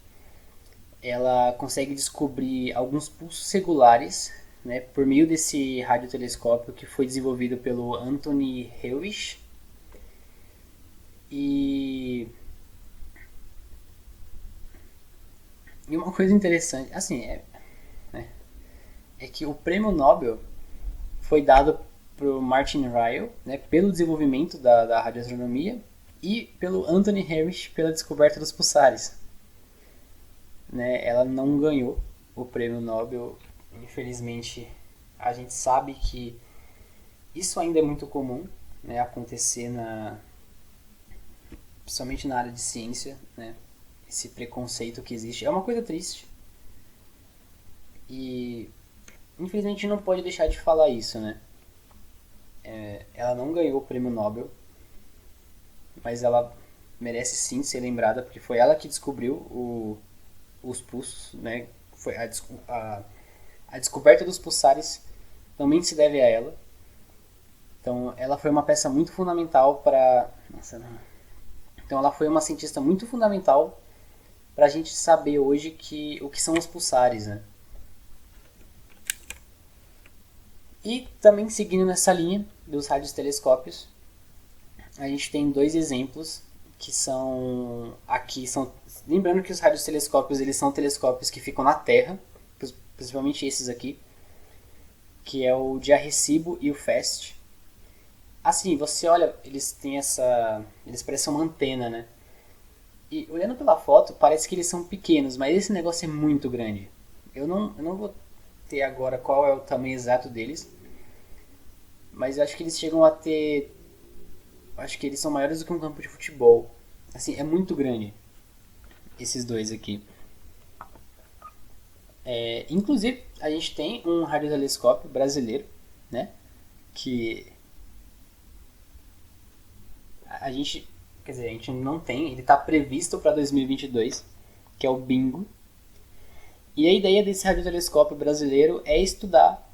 ela consegue descobrir alguns pulsos regulares, né, por meio desse radiotelescópio que foi desenvolvido pelo Anthony Hewish. E, e uma coisa interessante, assim, é que o prêmio Nobel foi dado para Martin Ryle, né, pelo desenvolvimento da radioastronomia, e pelo Anthony Harris pela descoberta dos pulsares. Né? Ela não ganhou o prêmio Nobel, infelizmente. A gente sabe que isso ainda é muito comum, né, acontecer principalmente na área de ciência, né? Esse preconceito que existe é uma coisa triste. E infelizmente não pode deixar de falar isso, né? Ela não ganhou o prêmio Nobel, mas ela merece sim ser lembrada, porque foi ela que descobriu os pulsos, né? Foi a descoberta dos pulsares também se deve a ela. Então, ela foi uma peça muito fundamental para. Nossa, não. Então, ela foi uma cientista muito fundamental para a gente saber hoje o que são os pulsares, né? E também seguindo nessa linha dos radiotelescópios, a gente tem dois exemplos que são aqui são lembrando que os radiotelescópios eles são telescópios que ficam na Terra, principalmente esses aqui, que é o de Arecibo e o FAST. Assim, você olha, eles parecem uma antena, né? E olhando pela foto, parece que eles são pequenos, mas esse negócio é muito grande. Eu não vou ter agora qual é o tamanho exato deles, mas eu acho que eles chegam a ter, acho que eles são maiores do que um campo de futebol. Assim, é muito grande esses dois aqui. Inclusive, a gente tem um radiotelescópio brasileiro, né? Que a gente, quer dizer, a gente não tem, ele está previsto para 2022, que é o Bingo. E a ideia desse radiotelescópio brasileiro é estudar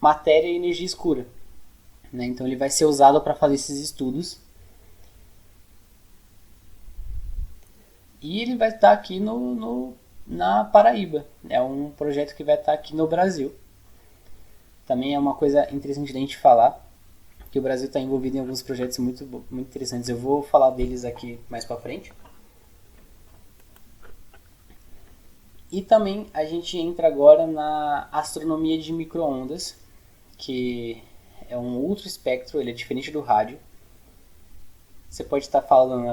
matéria e energia escura. Né? Então ele vai ser usado para fazer esses estudos. E ele vai estar aqui na Paraíba. É um projeto que vai estar aqui no Brasil. Também é uma coisa interessante da gente falar, que o Brasil está envolvido em alguns projetos muito interessantes. Eu vou falar deles aqui mais para frente. E também a gente entra agora na astronomia de micro-ondas, que é um outro espectro, ele é diferente do rádio. Você pode estar falando,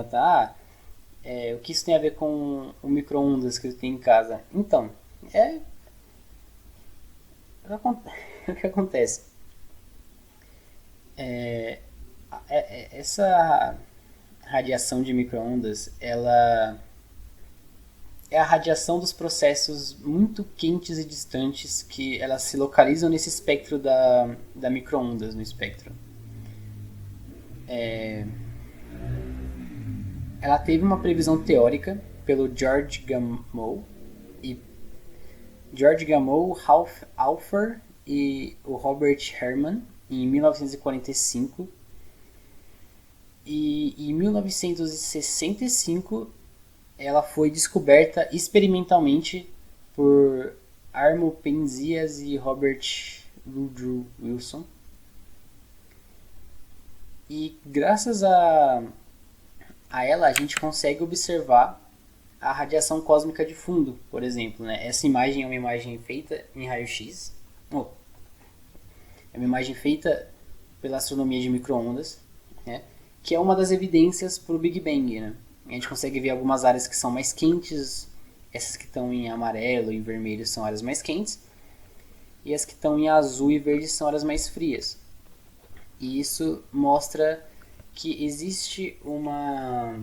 o que isso tem a ver com o micro-ondas que eu tenho em casa? Então, o que acontece. Essa radiação de micro-ondas, ela é a radiação dos processos muito quentes e distantes que elas se localizam nesse espectro da micro-ondas, no espectro. Ela teve uma previsão teórica pelo George Gamow, Ralph Alpher e o Robert Herman em 1945. E em 1965 ela foi descoberta experimentalmente por Armo Penzias e Robert Woodrow Wilson. E graças a ela a gente consegue observar a radiação cósmica de fundo, por exemplo. Né? Essa imagem é uma imagem feita em raio-x. É uma imagem feita pela astronomia de micro-ondas, né? Que é uma das evidências para o Big Bang. Né? A gente consegue ver algumas áreas que são mais quentes, essas que estão em amarelo e vermelho são áreas mais quentes, e as que estão em azul e verde são áreas mais frias. E isso mostra que existe uma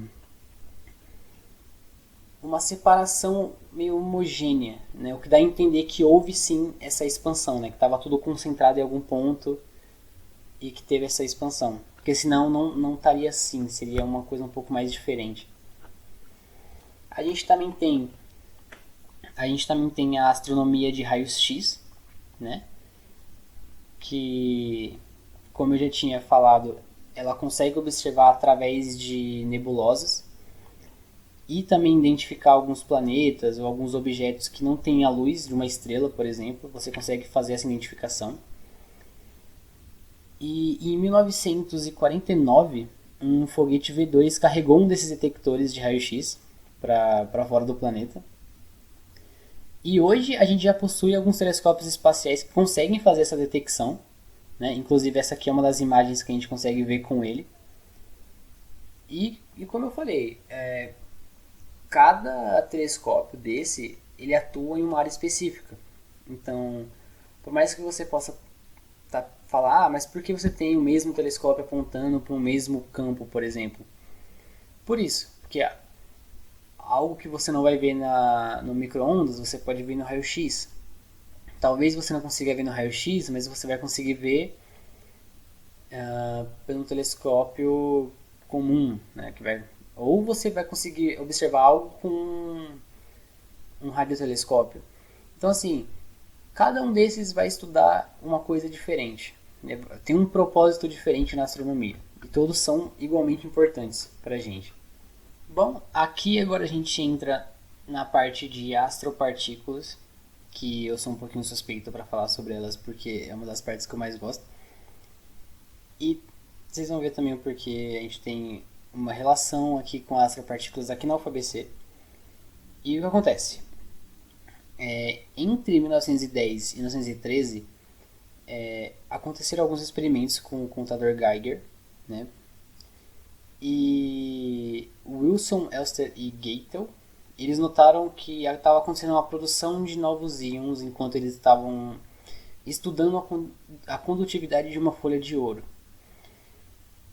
separação meio homogênea, né? O que dá a entender que houve sim essa expansão, né? Que estava tudo concentrado em algum ponto e que teve essa expansão. Porque senão não estaria assim, seria uma coisa um pouco mais diferente. A gente também tem a astronomia de raios-x, né? Que, como eu já tinha falado, ela consegue observar através de nebulosas. e também identificar alguns planetas ou alguns objetos que não têm a luz de uma estrela, por exemplo. Você consegue fazer essa identificação. E em 1949, um foguete V2 carregou um desses detectores de raio-x para fora do planeta. E hoje a gente já possui alguns telescópios espaciais que conseguem fazer essa detecção, né? Inclusive essa aqui é uma das imagens que a gente consegue ver com ele. E como eu falei, cada telescópio desse ele atua em uma área específica. Então, por mais que você possa falar, mas por que você tem o mesmo telescópio apontando para o mesmo campo, por exemplo? Por isso, porque algo que você não vai ver no micro-ondas, você pode ver no raio-x. Talvez você não consiga ver no raio-x, mas você vai conseguir ver pelo telescópio comum, né? Ou você vai conseguir observar algo com um radiotelescópio. Então, assim, cada um desses vai estudar uma coisa diferente. Tem um propósito diferente na astronomia. E todos são igualmente importantes para a gente. Bom, aqui agora a gente entra na parte de astropartículas, que eu sou um pouquinho suspeito para falar sobre elas, porque é uma das partes que eu mais gosto. E vocês vão ver também o porquê a gente tem uma relação aqui com astropartículas aqui na UFABC. E o que acontece? Entre 1910 e 1913, aconteceram alguns experimentos com o contador Geiger, né? E Wilson, Elster e Geitel, eles notaram que estava acontecendo uma produção de novos íons enquanto eles estavam estudando a condutividade de uma folha de ouro.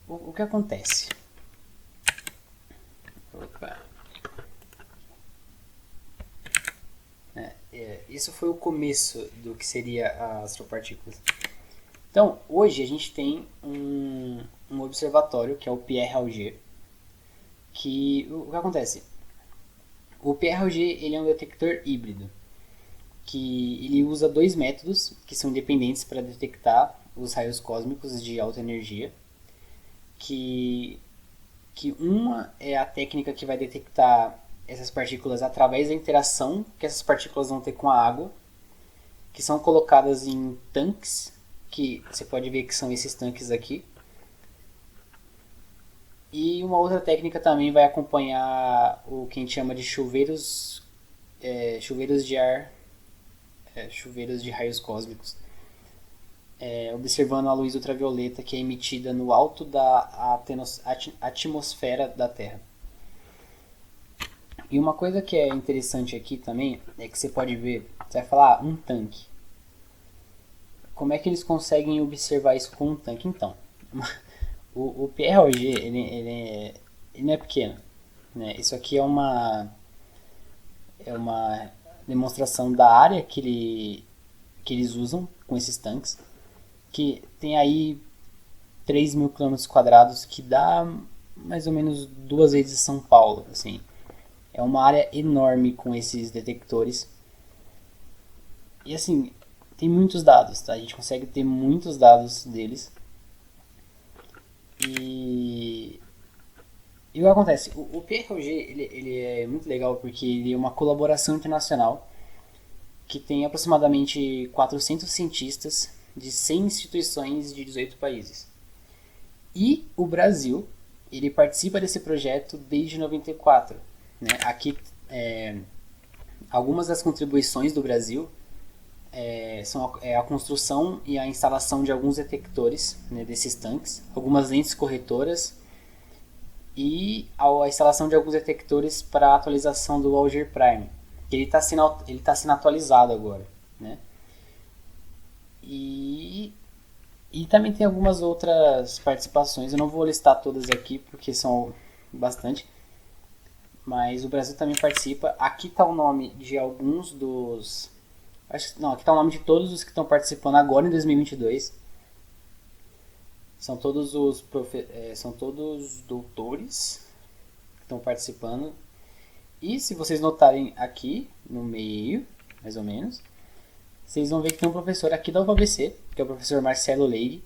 O que acontece? Opa. Isso foi o começo do que seria as astropartículas. Então, hoje a gente tem um observatório, que é o Pierre Auger, que o que acontece? O Pierre Auger ele é um detector híbrido, que ele usa dois métodos que são independentes para detectar os raios cósmicos de alta energia, que uma é a técnica que vai detectar essas partículas através da interação que essas partículas vão ter com a água, que são colocadas em tanques, que você pode ver que são esses tanques aqui. E uma outra técnica também vai acompanhar o que a gente chama de chuveiros de ar, chuveiros de raios cósmicos, observando a luz ultravioleta que é emitida no alto da atmosfera da Terra. E uma coisa que é interessante aqui também é que você pode ver, você vai falar, um tanque. Como é que eles conseguem observar isso com um tanque? Então, o Pierre ele não é pequeno, né? Isso aqui é uma demonstração da área que eles usam com esses tanques, que tem aí 3.000 km², que dá mais ou menos 2 vezes São Paulo, assim. É uma área enorme com esses detectores. E assim, tem muitos dados, tá? A gente consegue ter muitos dados deles. E o que acontece? O PROG ele é muito legal porque ele é uma colaboração internacional que tem aproximadamente 400 cientistas de 100 instituições de 18 países. E o Brasil, ele participa desse projeto desde 94. Né? Aqui, algumas das contribuições do Brasil são a construção e a instalação de alguns detectores, né, desses tanques, algumas lentes corretoras e a instalação de alguns detectores para a atualização do Auger Prime, que ele está sendo atualizado agora, né? E também tem algumas outras participações, eu não vou listar todas aqui porque são bastante, mas o Brasil também participa. Aqui está o nome de alguns dos... aqui está o nome de todos os que estão participando agora em 2022. São todos são todos doutores que estão participando. E se vocês notarem aqui no meio, mais ou menos, vocês vão ver que tem um professor aqui da UFABC, que é o professor Marcelo Leire.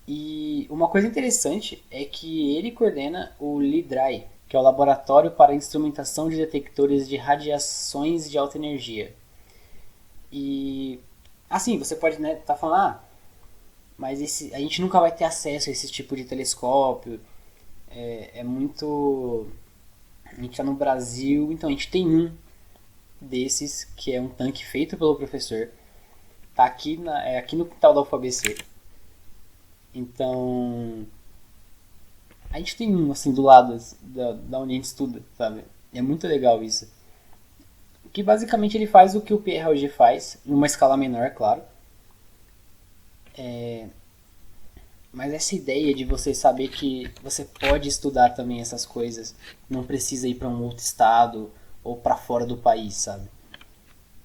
E uma coisa interessante é que ele coordena o LIDRAE, que é o Laboratório para Instrumentação de Detectores de Radiações de Alta Energia. E assim, você pode, né, tá falando, mas a gente nunca vai ter acesso a esse tipo de telescópio. É muito. A gente está no Brasil, então a gente tem um desses, que é um tanque feito pelo professor. Tá aqui, aqui no quintal da UFABC. Então, a gente tem um assim do lado da onde a gente estuda, sabe? É muito legal isso. Que basicamente ele faz o que o PROG faz, em uma escala menor, claro. Mas essa ideia de você saber que você pode estudar também essas coisas, não precisa ir para um outro estado ou para fora do país, sabe?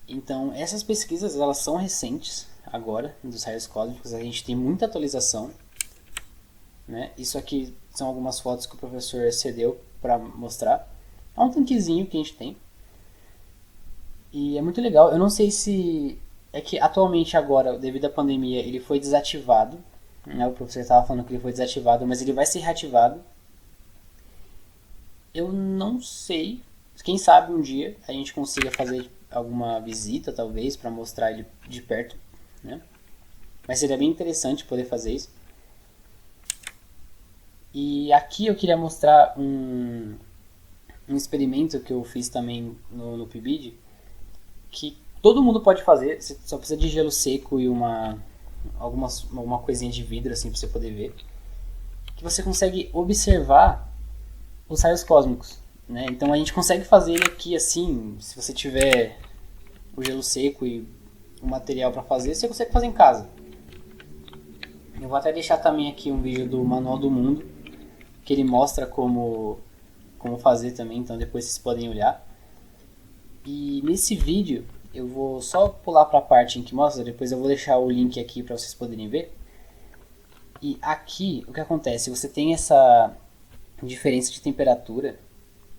Então, essas pesquisas elas são recentes agora, dos raios cósmicos, a gente tem muita atualização, né? Isso aqui são algumas fotos que o professor cedeu para mostrar. É um tanquezinho que a gente tem. E é muito legal. Eu não sei se é que atualmente agora, devido à pandemia, ele foi desativado, né? O professor estava falando que ele foi desativado, mas ele vai ser reativado. Eu não sei. Quem sabe um dia a gente consiga fazer alguma visita, talvez, para mostrar ele de perto, né? Mas seria bem interessante poder fazer isso. E aqui eu queria mostrar um experimento que eu fiz também no PIBID, que todo mundo pode fazer, você só precisa de gelo seco e alguma coisinha de vidro assim para você poder ver, que você consegue observar os raios cósmicos, né? Então a gente consegue fazer ele aqui assim, se você tiver o gelo seco e o material para fazer, você consegue fazer em casa. Eu vou até deixar também aqui um vídeo do Manual do Mundo, que ele mostra como fazer também, então depois vocês podem olhar. E nesse vídeo eu vou só pular para a parte em que mostra, depois eu vou deixar o link aqui para vocês poderem ver. E aqui o que acontece, você tem essa diferença de temperatura,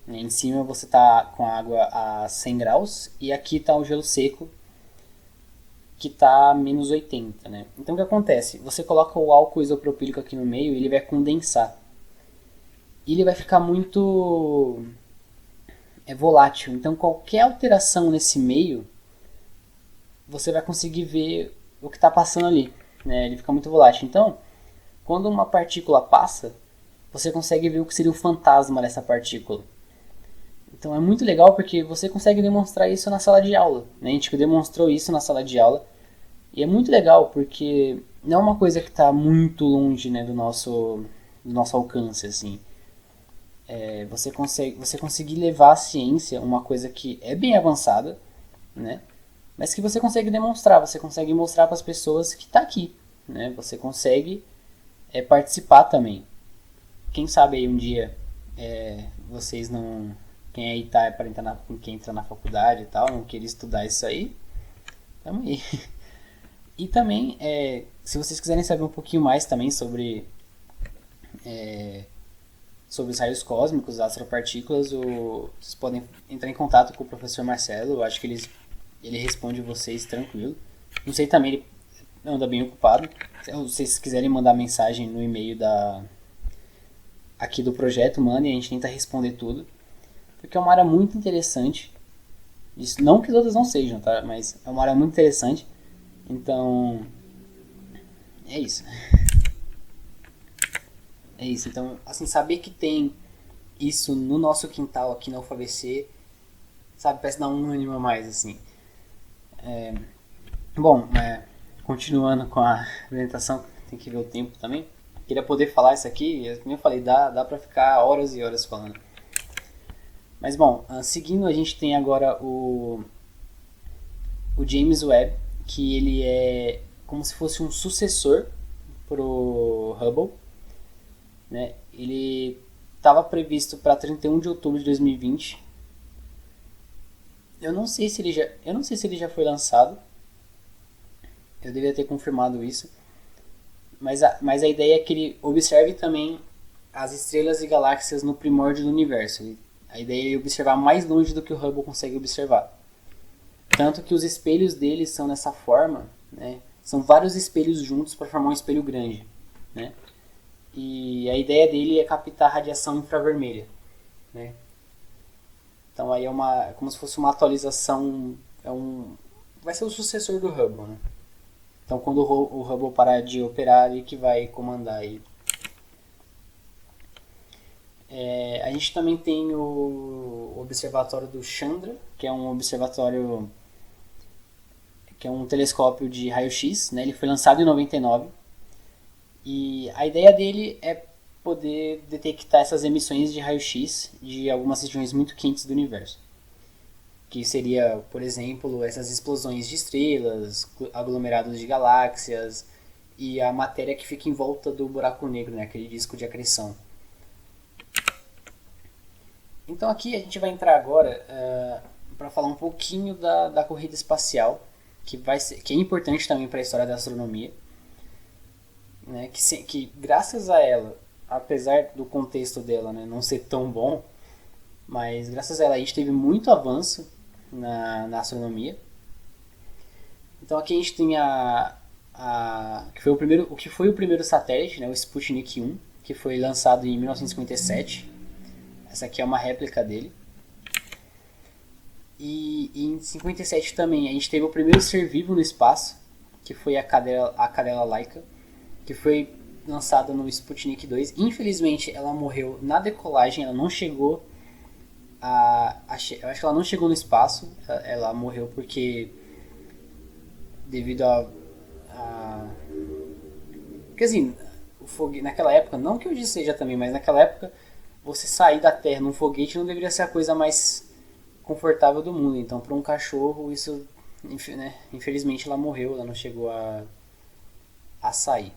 né? Em cima você está com a água a 100 graus e aqui está o gelo seco que está a menos 80, né? Então o que acontece, você coloca o álcool isopropílico aqui no meio e ele vai condensar. E ele vai ficar muito volátil. Então qualquer alteração nesse meio, você vai conseguir ver o que está passando ali, né? Ele fica muito volátil. Então, quando uma partícula passa, você consegue ver o que seria o fantasma dessa partícula. Então é muito legal porque você consegue demonstrar isso na sala de aula, né? A gente demonstrou isso na sala de aula. E é muito legal porque não é uma coisa que está muito longe, né, do nosso alcance, assim. Você conseguir levar a ciência, uma coisa que é bem avançada, né? Mas que você consegue demonstrar, você consegue mostrar para as pessoas que está aqui, né? Você consegue participar também. Quem sabe aí um dia vocês não... Quem aí tá para entrar quem entra na faculdade e tal, não querer estudar isso aí, tamo aí. E também, se vocês quiserem saber um pouquinho mais também sobre os raios cósmicos, astropartículas, vocês podem entrar em contato com o professor Marcelo. Eu acho que ele responde vocês tranquilo. Não sei também, ele anda bem ocupado. Se vocês quiserem mandar mensagem no e-mail aqui do projeto, mandem, a gente tenta responder tudo. Porque é uma área muito interessante. Isso, não que as outras não sejam, tá? Mas é uma área muito interessante. Então, é isso. É isso. Então, assim, saber que tem isso no nosso quintal aqui na UFABC, sabe, parece dar um ânimo a mais, assim. Bom, continuando com a apresentação, tem que ver o tempo também. Queria poder falar isso aqui, como eu falei, dá pra ficar horas e horas falando. Mas bom, seguindo, a gente tem agora o James Webb, que ele é como se fosse um sucessor pro Hubble, né? Ele estava previsto para 31 de outubro de 2020. Eu não sei se ele já foi lançado. Eu deveria ter confirmado isso. Mas a ideia é que ele observe também as estrelas e galáxias no primórdio do universo. A ideia é observar mais longe do que o Hubble consegue observar. Tanto que os espelhos dele são nessa forma, né? São vários espelhos juntos para formar um espelho grande, né? E a ideia dele é captar radiação infravermelha. né? Então aí é como se fosse uma atualização, vai ser o sucessor do Hubble, né? Então quando o Hubble parar de operar, ele que vai comandar aí. A gente também tem o observatório do Chandra, que é um observatório, que é um telescópio de raio-x, né? Ele foi lançado em 99 e a ideia dele é poder detectar essas emissões de raio-x de algumas regiões muito quentes do universo, que seria, por exemplo, essas explosões de estrelas, aglomerados de galáxias e a matéria que fica em volta do buraco negro, né? Aquele disco de acreção. Então aqui a gente vai entrar agora para falar um pouquinho da corrida espacial, que é importante também para a história da astronomia, né? Que graças a ela, apesar do contexto dela, né, não ser tão bom, mas graças a ela a gente teve muito avanço na astronomia. Então aqui a gente tem o que foi o primeiro satélite, né, o Sputnik 1, que foi lançado em 1957. Essa aqui é uma réplica dele. E em 57 também a gente teve o primeiro ser vivo no espaço, que foi a cadela Laika, que foi lançada no Sputnik 2. Infelizmente ela morreu na decolagem, ela não chegou eu acho que ela não chegou no espaço, ela morreu porque devido porque assim, naquela época, não que hoje seja também, mas naquela época você sair da Terra num foguete não deveria ser a coisa mais confortável do mundo. Então, para um cachorro, isso, né, infelizmente, ela morreu, ela não chegou a sair.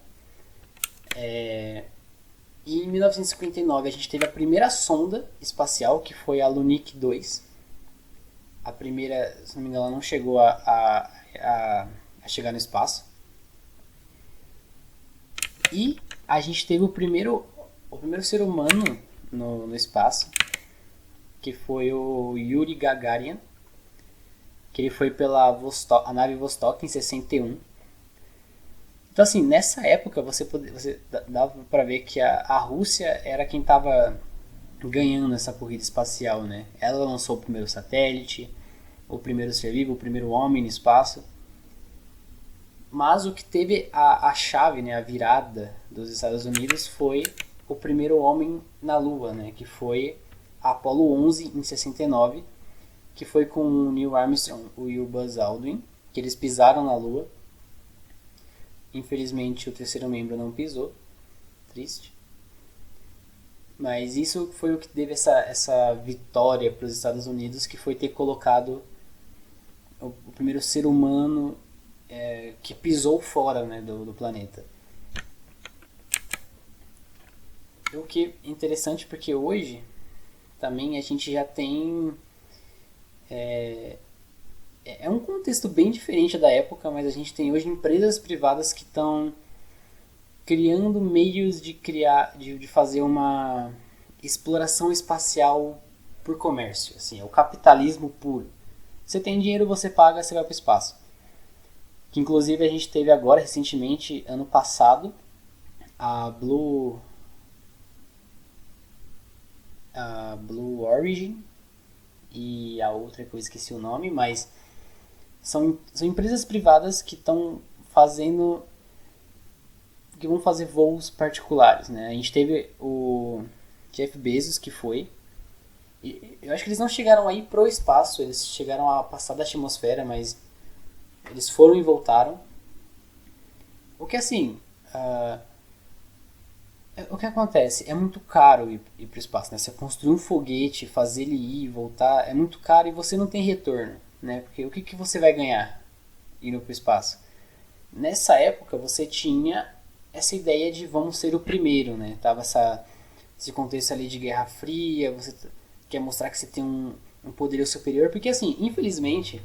E em 1959 a gente teve a primeira sonda espacial, que foi a Lunik 2. A primeira, se não me engano, ela não chegou a chegar no espaço. E a gente teve o primeiro ser humano no espaço, que foi o Yuri Gagarin, que ele foi pela a nave Vostok em 61. Então assim, nessa época você dava para ver que a Rússia era quem estava ganhando essa corrida espacial, né? Ela lançou o primeiro satélite, o primeiro ser vivo, o primeiro homem no espaço. Mas o que teve a chave, né, a virada dos Estados Unidos foi o primeiro homem na Lua, né, que foi a Apollo 11 em 69, que foi com o Neil Armstrong e o Buzz Aldrin, que eles pisaram na Lua. Infelizmente o terceiro membro não pisou, triste. Mas isso foi o que teve essa vitória para os Estados Unidos, que foi ter colocado o primeiro ser humano que pisou fora, né, do planeta. O que é interessante porque hoje também a gente já tem é um contexto bem diferente da época, mas a gente tem hoje empresas privadas que estão criando meios de fazer uma exploração espacial por comércio, assim, é o capitalismo puro. Você tem dinheiro, você paga, você vai para o espaço. Que inclusive a gente teve agora recentemente, ano passado, a Blue Origin e a outra que eu esqueci o nome, mas são empresas privadas que estão fazendo, que vão fazer voos particulares, né? A gente teve o Jeff Bezos, que foi, e eu acho que eles não chegaram a ir pro espaço, eles chegaram a passar da atmosfera, mas eles foram e voltaram. O que assim, o que acontece? É muito caro ir para o espaço, né? Você construir um foguete, fazer ele ir e voltar, é muito caro e você não tem retorno, né? Porque o que você vai ganhar indo para o espaço? Nessa época você tinha essa ideia de vamos ser o primeiro, né? Tava esse contexto ali de Guerra Fria, você quer mostrar que você tem um poderio superior, porque assim, infelizmente,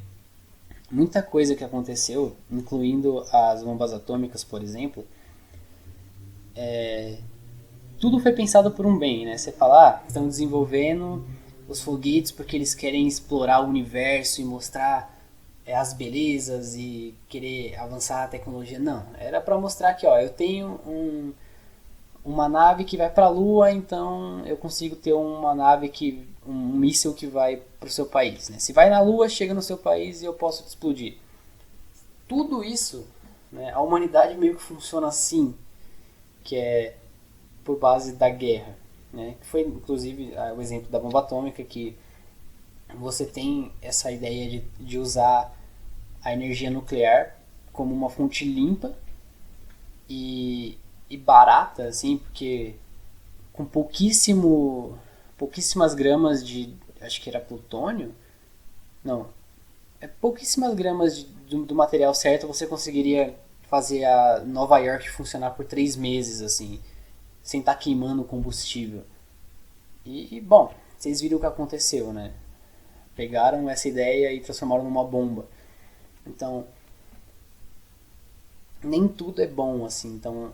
muita coisa que aconteceu, incluindo as bombas atômicas, por exemplo, tudo foi pensado por um bem, né? Você fala, estão desenvolvendo os foguetes porque eles querem explorar o universo e mostrar as belezas e querer avançar a tecnologia. Não, era para mostrar que, ó, eu tenho uma nave que vai para a Lua, então eu consigo ter uma nave um míssil que vai para o seu país, né? Se vai na Lua, chega no seu país e eu posso te explodir. Tudo isso, né, a humanidade meio que funciona assim, que é por base da guerra, né? Que foi inclusive o exemplo da bomba atômica, que você tem essa ideia de usar a energia nuclear como uma fonte limpa e barata, assim, porque com pouquíssimas gramas de, acho que era plutônio, não, pouquíssimas gramas do material certo você conseguiria fazer a Nova York funcionar por 3 meses, assim, sem estar queimando combustível. Bom, vocês viram o que aconteceu, né? Pegaram essa ideia e transformaram numa bomba. Então, nem tudo é bom, assim. Então,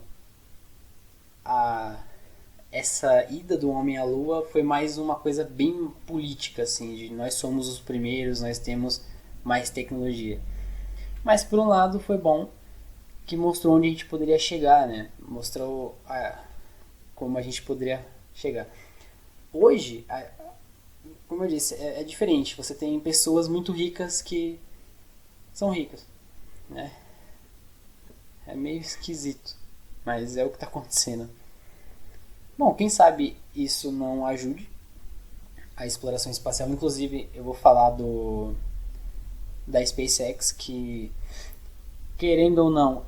essa ida do homem à lua foi mais uma coisa bem política, assim, de nós somos os primeiros, nós temos mais tecnologia. Mas, por um lado, foi bom que mostrou onde a gente poderia chegar, né? Mostrou como a gente poderia chegar. Hoje, como eu disse, é diferente. Você tem pessoas muito ricas que são ricas, né? É meio esquisito, mas é o que está acontecendo. Bom, quem sabe isso não ajude a exploração espacial. Inclusive, eu vou falar da SpaceX, que, querendo ou não,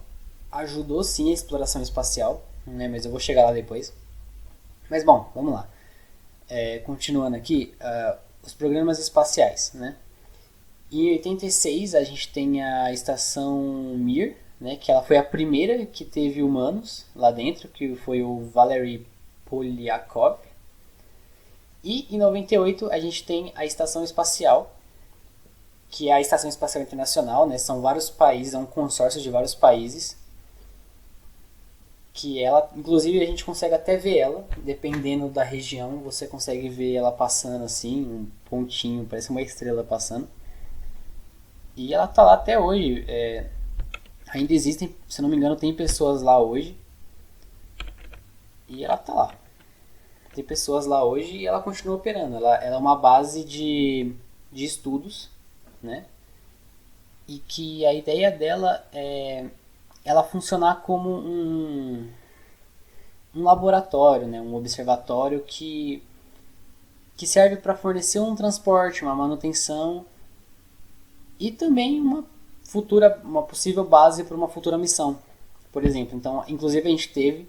ajudou sim a exploração espacial, né? Mas eu vou chegar lá depois. Mas bom, vamos lá. Continuando aqui, os programas espaciais, né? Em 86 a gente tem a estação Mir, né? Que ela foi a primeira que teve humanos lá dentro, que foi o Valery Polyakov. E em 98 a gente tem a estação espacial, que é a Estação Espacial Internacional, né? São vários países, é um consórcio de vários países, que ela, inclusive a gente consegue até ver ela, dependendo da região, você consegue ver ela passando assim, um pontinho, parece uma estrela passando. E ela tá lá até hoje. Ainda existem, se não me engano, tem pessoas lá hoje. E ela tá lá. Tem pessoas lá hoje e ela continua operando. Ela é uma base de estudos, né? E que a ideia dela é ela funcionar como um laboratório, né? Um observatório que serve para fornecer um transporte, uma manutenção e também uma possível base para uma futura missão, por exemplo. Então, inclusive a gente teve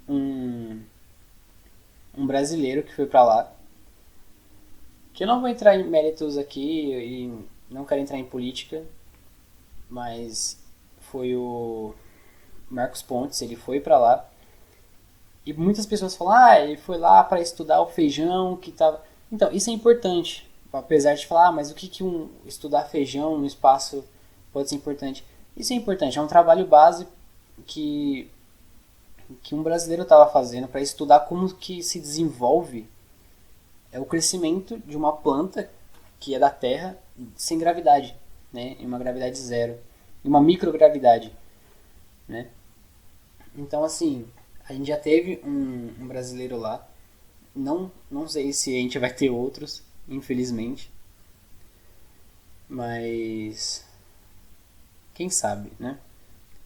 um brasileiro que foi para lá, que eu não vou entrar em méritos aqui e não quero entrar em política, mas foi o Marcos Pontes. Ele foi para lá e muitas pessoas falam, ele foi lá para estudar o feijão que tava. Então, isso é importante, apesar de falar, mas o que estudar feijão no espaço pode ser importante? Isso é importante, é um trabalho base que um brasileiro estava fazendo para estudar como que se desenvolve o crescimento de uma planta que é da Terra sem gravidade, né? Em uma gravidade zero, em uma microgravidade, né? Então, assim, a gente já teve um brasileiro lá. Não sei se a gente vai ter outros, infelizmente. Mas quem sabe, né?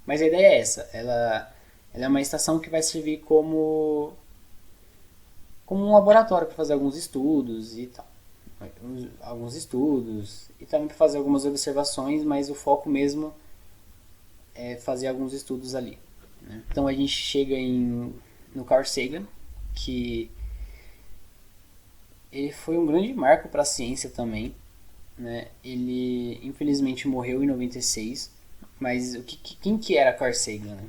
Mas a ideia é essa. Ela é uma estação que vai servir como um laboratório para fazer alguns estudos e tal. Alguns estudos e também para fazer algumas observações, mas o foco mesmo é fazer alguns estudos ali, né? Então a gente chega no Carl Sagan, que ele foi um grande marco para a ciência também, né? Ele infelizmente morreu em 96, mas quem que era Carl Sagan, né?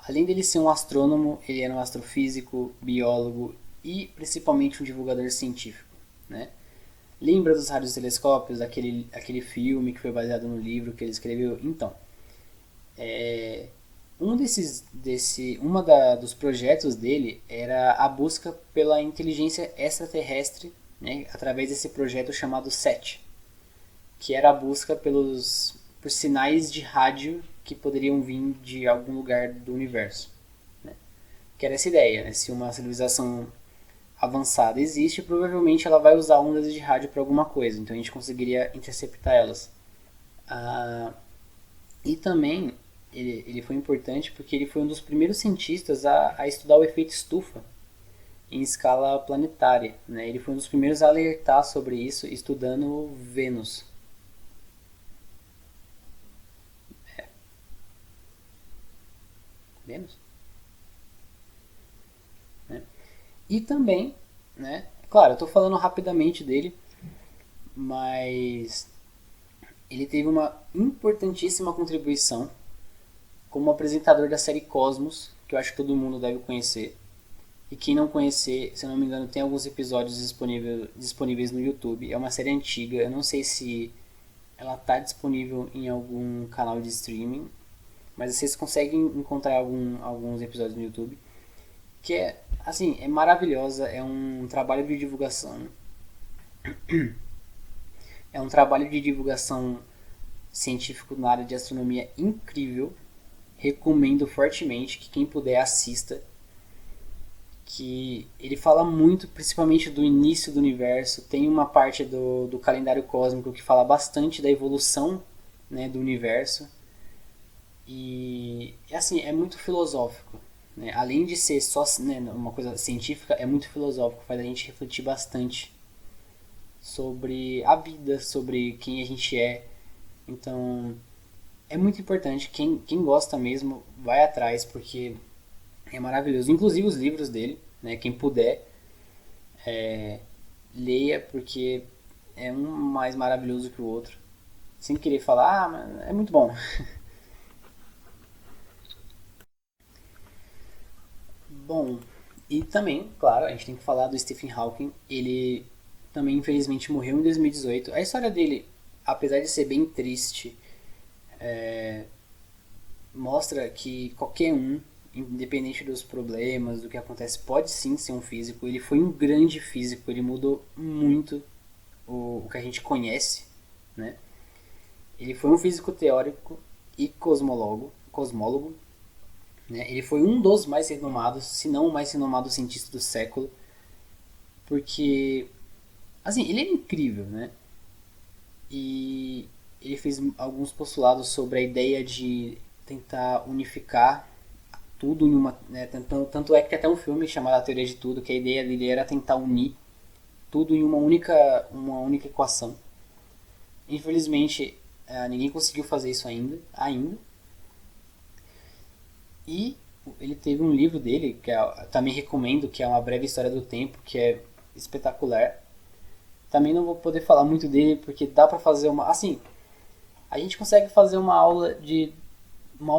Além dele ser um astrônomo, ele era um astrofísico, biólogo e principalmente um divulgador científico, né? Lembra dos radiotelescópios, aquele filme que foi baseado no livro que ele escreveu? Então, dos projetos dele era a busca pela inteligência extraterrestre, né, através desse projeto chamado SET, que era a busca por sinais de rádio que poderiam vir de algum lugar do universo, né? que era essa ideia, né? Se uma civilização avançada existe, provavelmente ela vai usar ondas de rádio para alguma coisa, então a gente conseguiria interceptar elas. Ah, e também ele foi importante porque ele foi um dos primeiros cientistas a estudar o efeito estufa em escala planetária. Né? Ele foi um dos primeiros a alertar sobre isso estudando Vênus. Vênus? Né? E também, né? Claro, eu estou falando rapidamente dele, mas ele teve uma importantíssima contribuição como apresentador da série Cosmos, que eu acho que todo mundo deve conhecer. E quem não conhecer, se eu não me engano, tem alguns episódios disponíveis no YouTube. É uma série antiga, eu não sei se ela está disponível em algum canal de streaming, mas vocês conseguem encontrar alguns episódios no YouTube. Que é, assim, é maravilhosa, é um trabalho de divulgação. É um trabalho de divulgação científico na área de astronomia incrível. Recomendo fortemente que quem puder assista, que ele fala muito, principalmente do início do universo. Tem uma parte do calendário cósmico que fala bastante da evolução, né, do universo. E assim, é muito filosófico. Né? Além de ser só, né, uma coisa científica, é muito filosófico, faz a gente refletir bastante sobre a vida, sobre quem a gente é. Então, é muito importante. Quem gosta mesmo, vai atrás, porque é maravilhoso. Inclusive os livros dele, né? Quem puder, leia, porque é um mais maravilhoso que o outro. Sem querer falar, mas é muito bom. Bom, e também, claro, a gente tem que falar do Stephen Hawking. Ele também, infelizmente, morreu em 2018. A história dele, apesar de ser bem triste, mostra que qualquer um, independente dos problemas, do que acontece, pode sim ser um físico. Ele foi um grande físico, ele mudou muito o que a gente conhece, né? Ele foi um físico teórico e cosmólogo, né? Ele foi um dos mais renomados, se não o mais renomado cientista do século, porque, assim, ele é incrível, né? E ele fez alguns postulados sobre a ideia de tentar unificar tudo em uma, né? Tanto é que tem até um filme chamado A Teoria de Tudo, que a ideia dele era tentar unir tudo em uma única equação. Infelizmente, ninguém conseguiu fazer isso ainda. E ele teve um livro dele, que também recomendo, que é Uma Breve História do Tempo, que é espetacular. Também não vou poder falar muito dele, porque dá pra fazer uma... Assim, a gente consegue fazer uma aula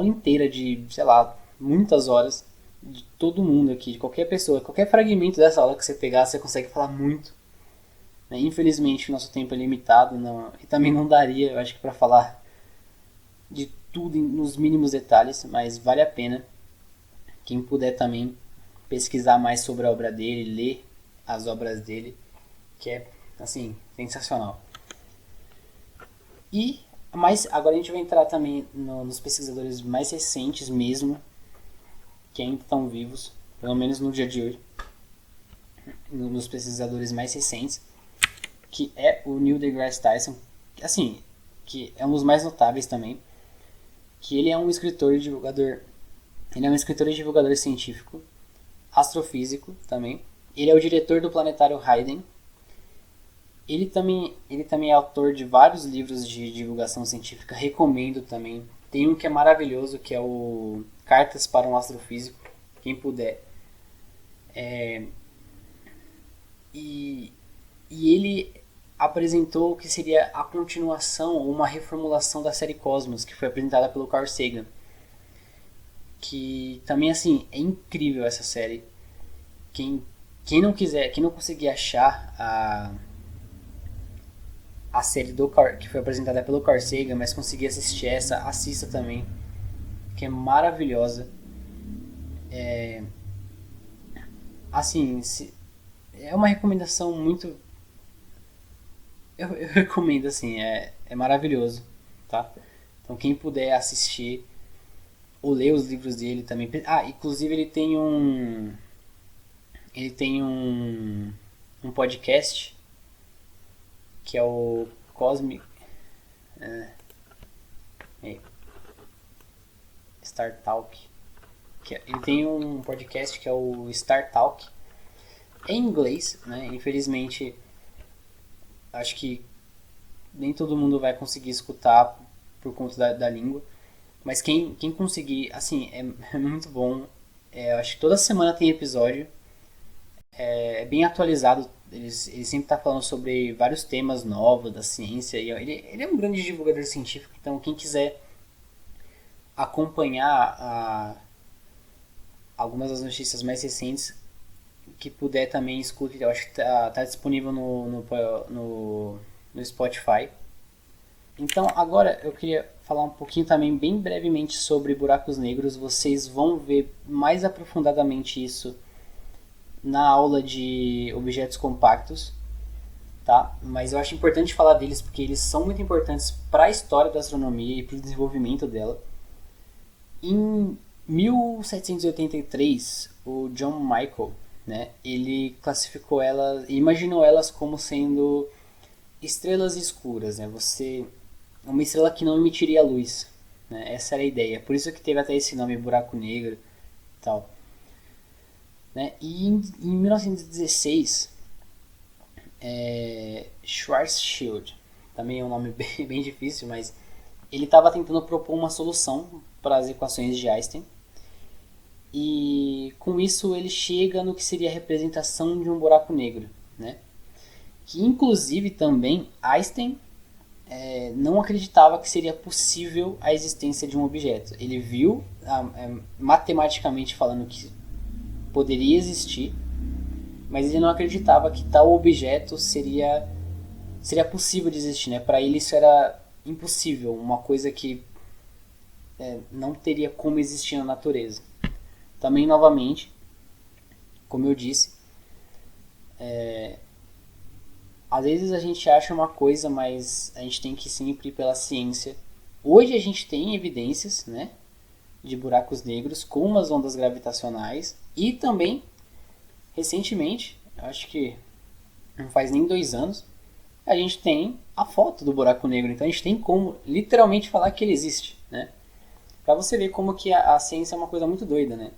inteira de, sei lá, muitas horas, de todo mundo aqui, de qualquer pessoa. Qualquer fragmento dessa aula que você pegar, você consegue falar muito. Né? Infelizmente, o nosso tempo é limitado, e também não daria, eu acho que, pra falar de tudo nos mínimos detalhes, mas vale a pena. Quem puder também pesquisar mais sobre a obra dele, ler as obras dele, que é, assim, sensacional. E mas agora a gente vai entrar também nos pesquisadores mais recentes mesmo, que ainda estão vivos, pelo menos no dia de hoje, nos pesquisadores mais recentes, que é o Neil deGrasse Tyson, assim, que é um dos mais notáveis também, que ele é um escritor e divulgador. Ele é um escritor e divulgador científico, astrofísico também. Ele é o diretor do planetário Hayden. Ele também é autor de vários livros de divulgação científica, recomendo também. Tem um que é maravilhoso, que é o Cartas para um Astrofísico, quem puder. E, e ele apresentou o que seria a continuação ou uma reformulação da série Cosmos, que foi apresentada pelo Carl Sagan. Que também, assim, é incrível essa série. Quem não conseguir achar a série que foi apresentada pelo Carl Sagan, mas conseguir assistir essa, assista também, que é maravilhosa. Assim, é uma recomendação muito... Eu recomendo, assim, é maravilhoso, tá? Então quem puder assistir, ou ler os livros dele também. Inclusive ele tem um podcast que é o Cosmic Star Talk. Ele tem um podcast que é o Star Talk, em inglês, né? Infelizmente, acho que nem todo mundo vai conseguir escutar por conta da língua, mas quem conseguir, assim, é muito bom. Eu acho que toda semana tem episódio, é bem atualizado. Ele sempre está falando sobre vários temas novos da ciência. E ele é um grande divulgador científico, então quem quiser acompanhar algumas das notícias mais recentes, que puder também escute. Eu acho que tá disponível no Spotify. Então agora eu queria falar um pouquinho também, bem brevemente, sobre buracos negros. Vocês vão ver mais aprofundadamente isso na aula de objetos compactos, tá? Mas eu acho importante falar deles porque eles são muito importantes para a história da astronomia e para o desenvolvimento dela. Em 1783, o John Michael, né, ele classificou elas, imaginou elas como sendo estrelas escuras, né? Uma estrela que não emitiria luz, né? Essa era a ideia. Por isso que teve até esse nome, buraco negro e tal. Né? E em 1916, Schwarzschild, também é um nome bem difícil, mas ele estava tentando propor uma solução para as equações de Einstein. E com isso ele chega no que seria a representação de um buraco negro, né? Que inclusive também Einstein não acreditava que seria possível a existência de um objeto. Ele viu, matematicamente falando, que poderia existir, mas ele não acreditava que tal objeto seria possível de existir, né? Para ele isso era impossível, uma coisa que não teria como existir na natureza. Também, novamente, como eu disse, às vezes a gente acha uma coisa, mas a gente tem que sempre ir pela ciência. Hoje a gente tem evidências, né, de buracos negros com as ondas gravitacionais, e também, recentemente, acho que não faz nem 2 anos, a gente tem a foto do buraco negro. Então a gente tem como literalmente falar que ele existe, né? Para você ver como que a ciência é uma coisa muito doida, né?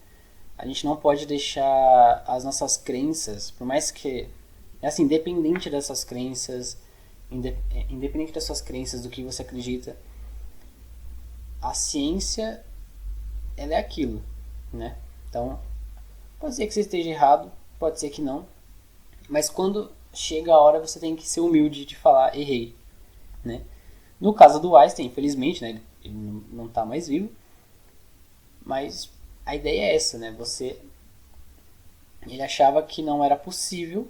A gente não pode deixar as nossas crenças, por mais que, assim, independente dessas crenças, independente das suas crenças, do que você acredita, a ciência, ela é aquilo, né? Então, pode ser que você esteja errado, pode ser que não, mas quando chega a hora você tem que ser humilde de falar errei, né? No caso do Einstein, infelizmente, né, ele não está mais vivo, mas a ideia é essa, né? Ele achava que não era possível,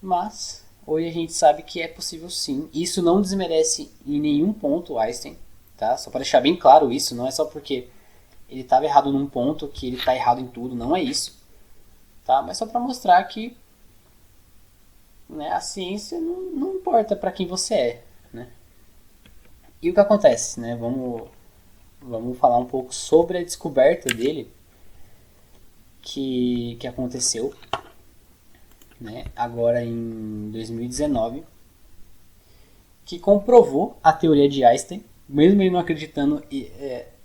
mas hoje a gente sabe que é possível sim. Isso não desmerece em nenhum ponto o Einstein, tá? Só para deixar bem claro isso, não é só porque ele estava errado num ponto que ele está errado em tudo, não é isso, tá? Mas só para mostrar que, né, a ciência não importa para quem você é, né? E o que acontece, né? Vamos falar um pouco sobre a descoberta dele que aconteceu, né, agora em 2019, que comprovou a teoria de Einstein, mesmo ele não acreditando.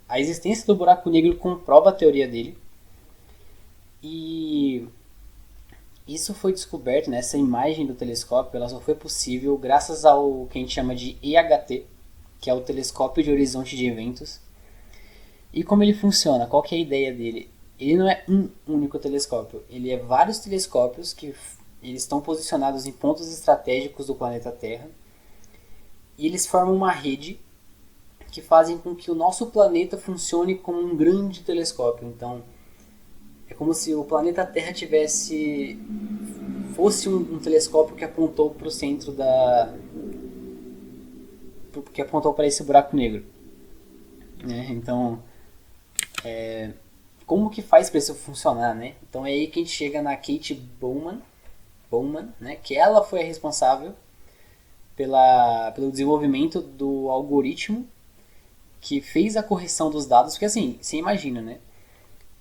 A existência do buraco negro comprova a teoria dele. E isso foi descoberto, né, essa imagem do telescópio, ela só foi possível graças ao que a gente chama de EHT, que é o telescópio de horizonte de eventos. E como ele funciona? Qual que é a ideia dele? Ele não é um único telescópio, ele é vários telescópios que eles estão posicionados em pontos estratégicos do planeta Terra, e eles formam uma rede que fazem com que o nosso planeta funcione como um grande telescópio. Então, é como se o planeta Terra fosse um telescópio que apontou para o centro que apontou para esse buraco negro, né? Então, como que faz para isso funcionar, né? Então é aí que a gente chega na Kate Bowman, né? Que ela foi a responsável pelo desenvolvimento do algoritmo que fez a correção dos dados, porque assim, você imagina, né?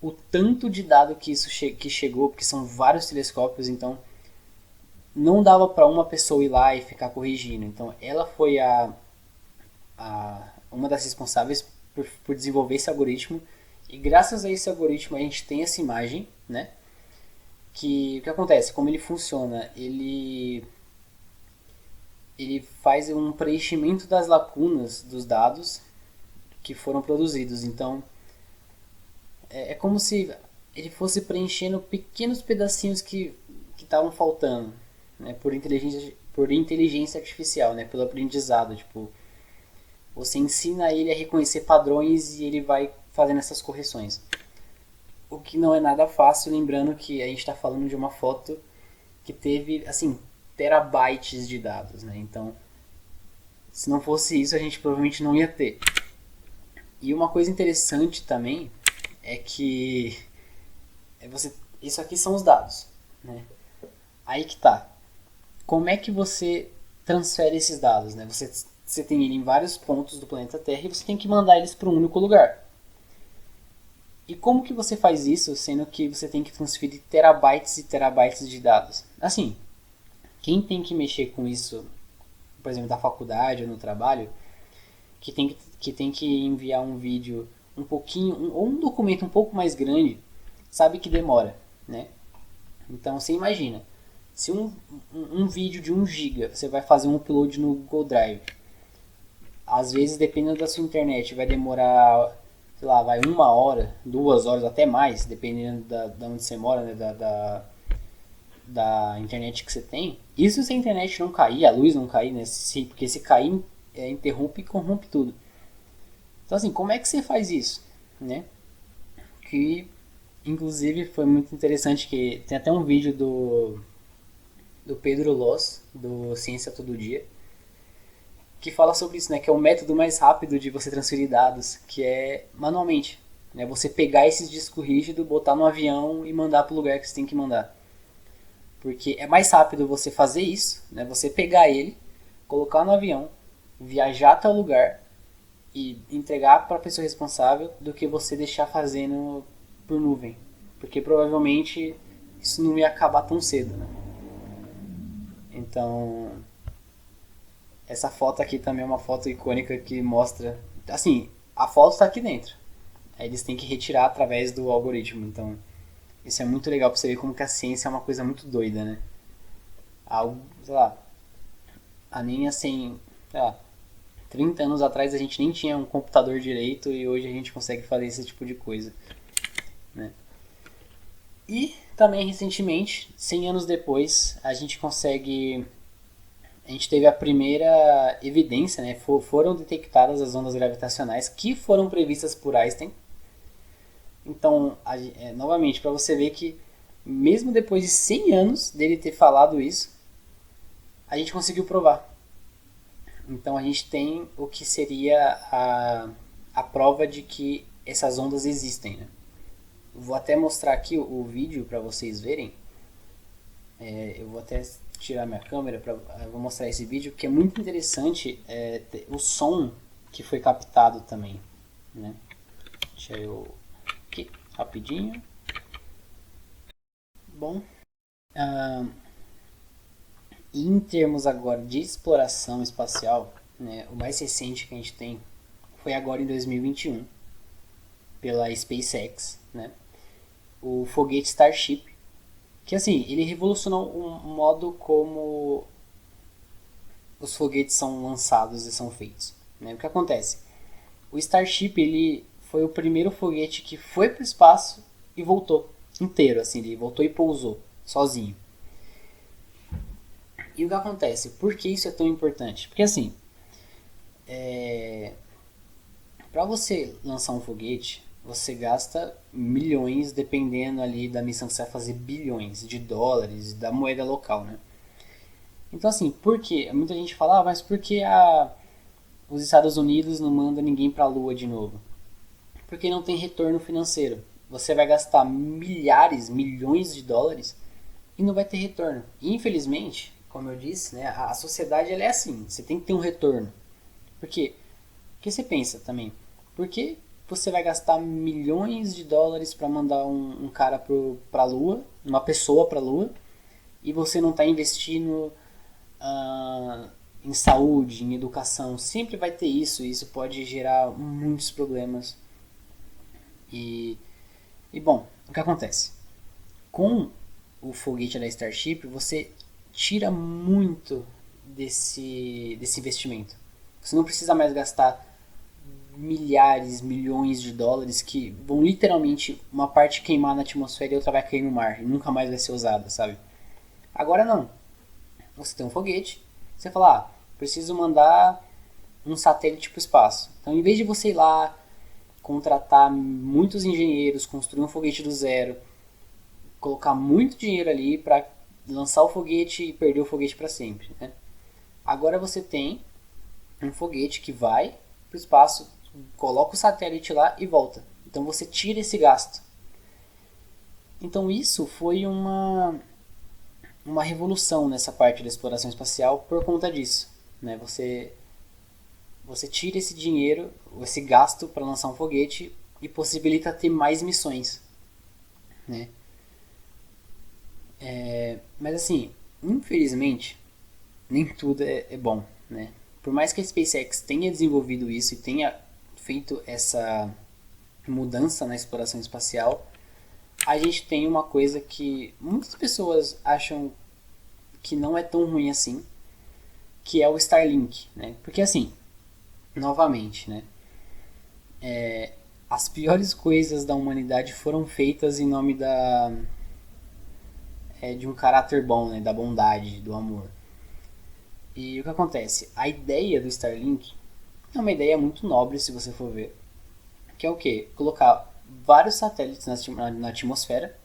O tanto de dado que isso que chegou, porque são vários telescópios, então não dava para uma pessoa ir lá e ficar corrigindo. Então ela foi uma das responsáveis por desenvolver esse algoritmo, e graças a esse algoritmo a gente tem essa imagem, né? Que o que acontece, como ele funciona, ele faz um preenchimento das lacunas dos dados que foram produzidos. Então é como se ele fosse preenchendo pequenos pedacinhos que estavam faltando, né, por inteligência artificial, né, pelo aprendizado. Tipo, você ensina ele a reconhecer padrões e ele vai fazendo essas correções. O que não é nada fácil, lembrando que a gente está falando de uma foto que teve, assim, terabytes de dados, né? Então, se não fosse isso, a gente provavelmente não ia ter. E uma coisa interessante também é que isso aqui são os dados, né? Aí que tá. Como é que você transfere esses dados, né? Você tem ele em vários pontos do planeta Terra e você tem que mandar eles para um único lugar. E como que você faz isso, sendo que você tem que transferir terabytes e terabytes de dados? Assim, quem tem que mexer com isso, por exemplo, da faculdade ou no trabalho, que tem que enviar um vídeo um pouquinho, ou um documento um pouco mais grande, sabe que demora, né? Então você imagina, se um vídeo de 1 GB você vai fazer um upload no Google Drive, às vezes dependendo da sua internet vai demorar, sei lá, vai 1 hora, 2 horas, até mais, dependendo da onde você mora, né, da internet que você tem. Isso se a internet não cair, a luz não cair, né? Porque se cair, interrompe e corrompe tudo. Então assim, como é que você faz isso, né? Que inclusive foi muito interessante, que tem até um vídeo do Pedro Loss, do Ciência Todo Dia, que fala sobre isso, né? Que é o método mais rápido de você transferir dados, que é manualmente, né? Você pegar esse disco rígido, botar no avião e mandar para o lugar que você tem que mandar. Porque é mais rápido você fazer isso, né? Você pegar ele, colocar no avião, viajar até o lugar e entregar para a pessoa responsável, do que você deixar fazendo por nuvem. Porque provavelmente isso não ia acabar tão cedo, né? Então, essa foto aqui também é uma foto icônica que mostra... Assim, a foto está aqui dentro. Aí eles têm que retirar através do algoritmo. Então, isso é muito legal para você ver como que a ciência é uma coisa muito doida, né? Algo, sei lá, a nem assim, sei lá, 30 anos atrás a gente nem tinha um computador direito e hoje a gente consegue fazer esse tipo de coisa, né? E também recentemente, 100 anos depois, a gente teve a primeira evidência, né? Foram detectadas as ondas gravitacionais que foram previstas por Einstein. Então, novamente, para você ver que mesmo depois de 100 anos dele ter falado isso, a gente conseguiu provar. Então a gente tem o que seria a prova de que essas ondas existem, né? Vou até mostrar aqui o vídeo para vocês verem. Eu vou até tirar minha câmera para vou mostrar esse vídeo, que é muito interessante, o som que foi captado também, né? Deixa eu aqui rapidinho. Bom, em termos agora de exploração espacial, né, o mais recente que a gente tem foi agora em 2021 pela SpaceX, né? O foguete Starship, que assim, ele revolucionou o modo como os foguetes são lançados e são feitos, né? O que acontece? O Starship, ele foi o primeiro foguete que foi para o espaço e voltou inteiro, assim, ele voltou e pousou sozinho. E o que acontece? Por que isso é tão importante? Porque assim, para você lançar um foguete, você gasta milhões, dependendo ali da missão que você vai fazer, bilhões de dólares da moeda local, né? Então assim, por que? Muita gente fala, mas por que os Estados Unidos não mandam ninguém para a Lua de novo? Porque não tem retorno financeiro. Você vai gastar milhares, milhões de dólares e não vai ter retorno. E, infelizmente, como eu disse, né, a sociedade ela é assim, você tem que ter um retorno. Porque você pensa também, Por que você vai gastar milhões de dólares para mandar um cara para a Lua, uma pessoa para a Lua, e você não está investindo ah, em saúde, em educação? Sempre vai ter isso, e isso pode gerar muitos problemas. E, e bom, o que acontece? Com o foguete da Starship, você tira muito desse investimento. Você não precisa mais gastar milhares, milhões de dólares que vão literalmente uma parte queimar na atmosfera e outra vai cair no mar e nunca mais vai ser usada, sabe? Agora não. Você tem um foguete, você fala, preciso mandar um satélite para o espaço. Então, em vez de você ir lá contratar muitos engenheiros, construir um foguete do zero, colocar muito dinheiro ali para lançar o foguete e perder o foguete para sempre, né? Agora você tem um foguete que vai para o espaço, coloca o satélite lá e volta. Então você tira esse gasto. Então isso foi uma revolução nessa parte da exploração espacial por conta disso, né? Você tira esse dinheiro, esse gasto para lançar um foguete e possibilita ter mais missões, né? Mas assim, infelizmente, nem tudo é bom, né? Por mais que a SpaceX tenha desenvolvido isso e tenha feito essa mudança na exploração espacial, a gente tem uma coisa que muitas pessoas acham que não é tão ruim assim, que é o Starlink, né? Porque assim, novamente, né? As piores coisas da humanidade foram feitas em nome de um caráter bom, né? Da bondade, do amor. E o que acontece? A ideia do Starlink é uma ideia muito nobre, se você for ver. Que é o quê? Colocar vários satélites na atmosfera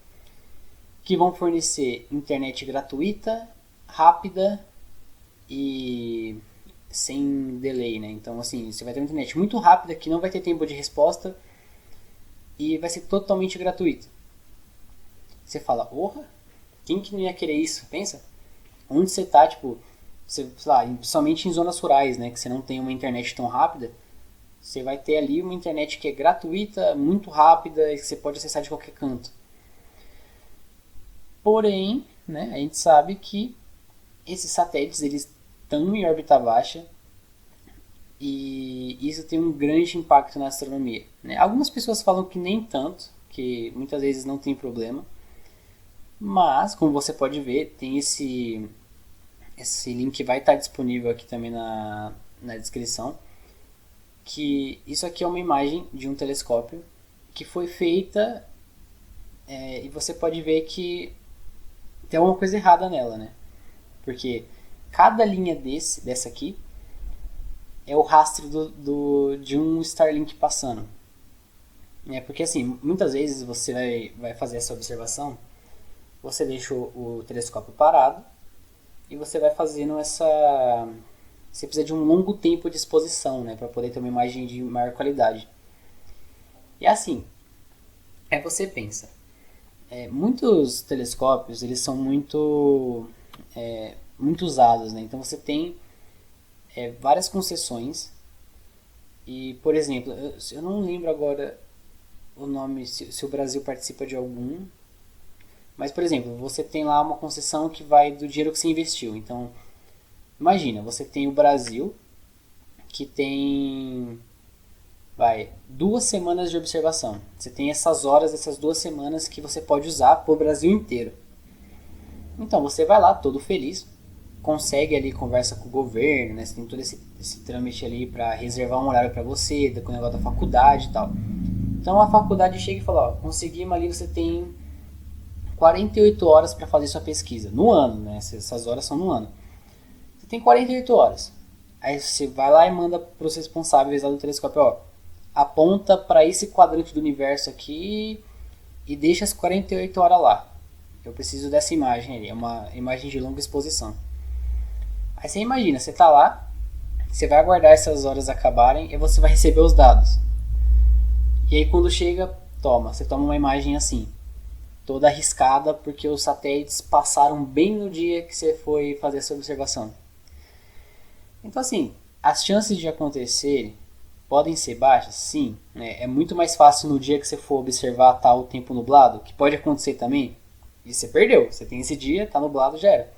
que vão fornecer internet gratuita, rápida e sem delay, né? Então, assim, você vai ter uma internet muito rápida que não vai ter tempo de resposta e vai ser totalmente gratuita. Você fala, orra? Quem que não ia querer isso? Pensa. Onde você tá, tipo, sei lá, principalmente em zonas rurais, né? Que você não tem uma internet tão rápida, você vai ter ali uma internet que é gratuita, muito rápida e que você pode acessar de qualquer canto. Porém, né, a gente sabe que esses satélites eles estão em órbita baixa e isso tem um grande impacto na astronomia, né? Algumas pessoas falam que nem tanto, que muitas vezes não tem problema, mas como você pode ver, tem esse link vai estar disponível aqui também na descrição, que isso aqui é uma imagem de um telescópio que foi feita e você pode ver que tem alguma coisa errada nela, né? Porque cada linha dessa aqui é o rastro de um Starlink passando. Porque assim, muitas vezes você vai fazer essa observação, você deixa o telescópio parado e você vai fazendo essa... Você precisa de um longo tempo de exposição, né, para poder ter uma imagem de maior qualidade. E assim, você pensa, muitos telescópios eles são muito usados, né? Então você tem várias concessões e, por exemplo, eu não lembro agora o nome, se o Brasil participa de algum, mas, por exemplo, você tem lá uma concessão que vai do dinheiro que você investiu. Então, imagina, você tem o Brasil, que tem 2 semanas de observação. Você tem essas horas, essas 2 semanas que você pode usar para o Brasil inteiro. Então, você vai lá todo feliz, consegue ali, conversa com o governo, né? Você tem todo esse trâmite ali para reservar um horário para você, com o negócio da faculdade e tal. Então, a faculdade chega e fala, conseguimos ali, você tem 48 horas para fazer sua pesquisa. No ano, né? Essas horas são no ano. Você tem 48 horas. Aí você vai lá e manda para os responsáveis lá do telescópio, aponta para esse quadrante do universo aqui e deixa as 48 horas lá. Eu preciso dessa imagem ali, é uma imagem de longa exposição. Aí você imagina, você está lá, você vai aguardar essas horas acabarem e você vai receber os dados. E aí quando chega, você toma uma imagem assim, toda arriscada porque os satélites passaram bem no dia que você foi fazer essa observação. Então assim, as chances de acontecer podem ser baixas? Sim. Né? É muito mais fácil no dia que você for observar tal tempo nublado, que pode acontecer também, e você perdeu. Você tem esse dia, tá nublado, já era.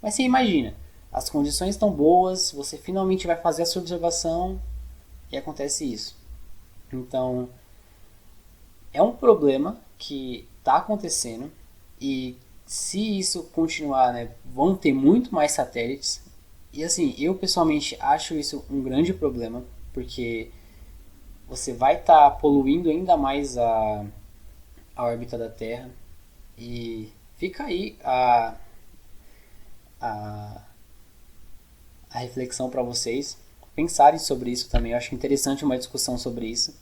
Mas você imagina, as condições estão boas, você finalmente vai fazer a sua observação e acontece isso. Então, é um problema que está acontecendo e se isso continuar, né, vão ter muito mais satélites. E assim, eu pessoalmente acho isso um grande problema, porque você vai estar poluindo ainda mais a órbita da Terra. E fica aí a, a reflexão para vocês pensarem sobre isso também. Eu acho interessante uma discussão sobre isso,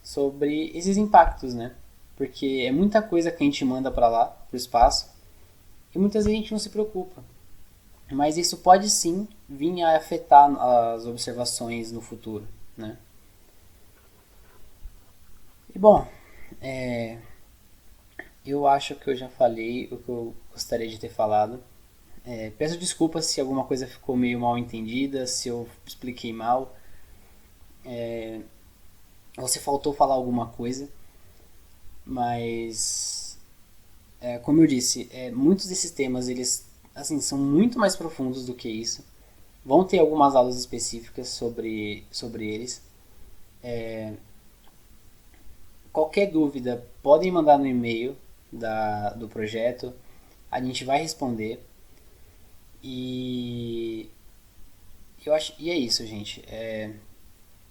sobre esses impactos, né? Porque é muita coisa que a gente manda para lá, para o espaço, e muitas vezes a gente não se preocupa. Mas isso pode sim vir a afetar as observações no futuro, né? E bom, é, eu acho que eu já falei o que eu gostaria de ter falado. Peço desculpas se alguma coisa ficou meio mal entendida, se eu expliquei mal, ou se faltou falar alguma coisa, mas como eu disse, muitos desses temas eles assim são muito mais profundos do que isso. Vão ter algumas aulas específicas sobre eles. Qualquer dúvida podem mandar no e-mail do projeto, a gente vai responder. E eu acho e é isso, gente.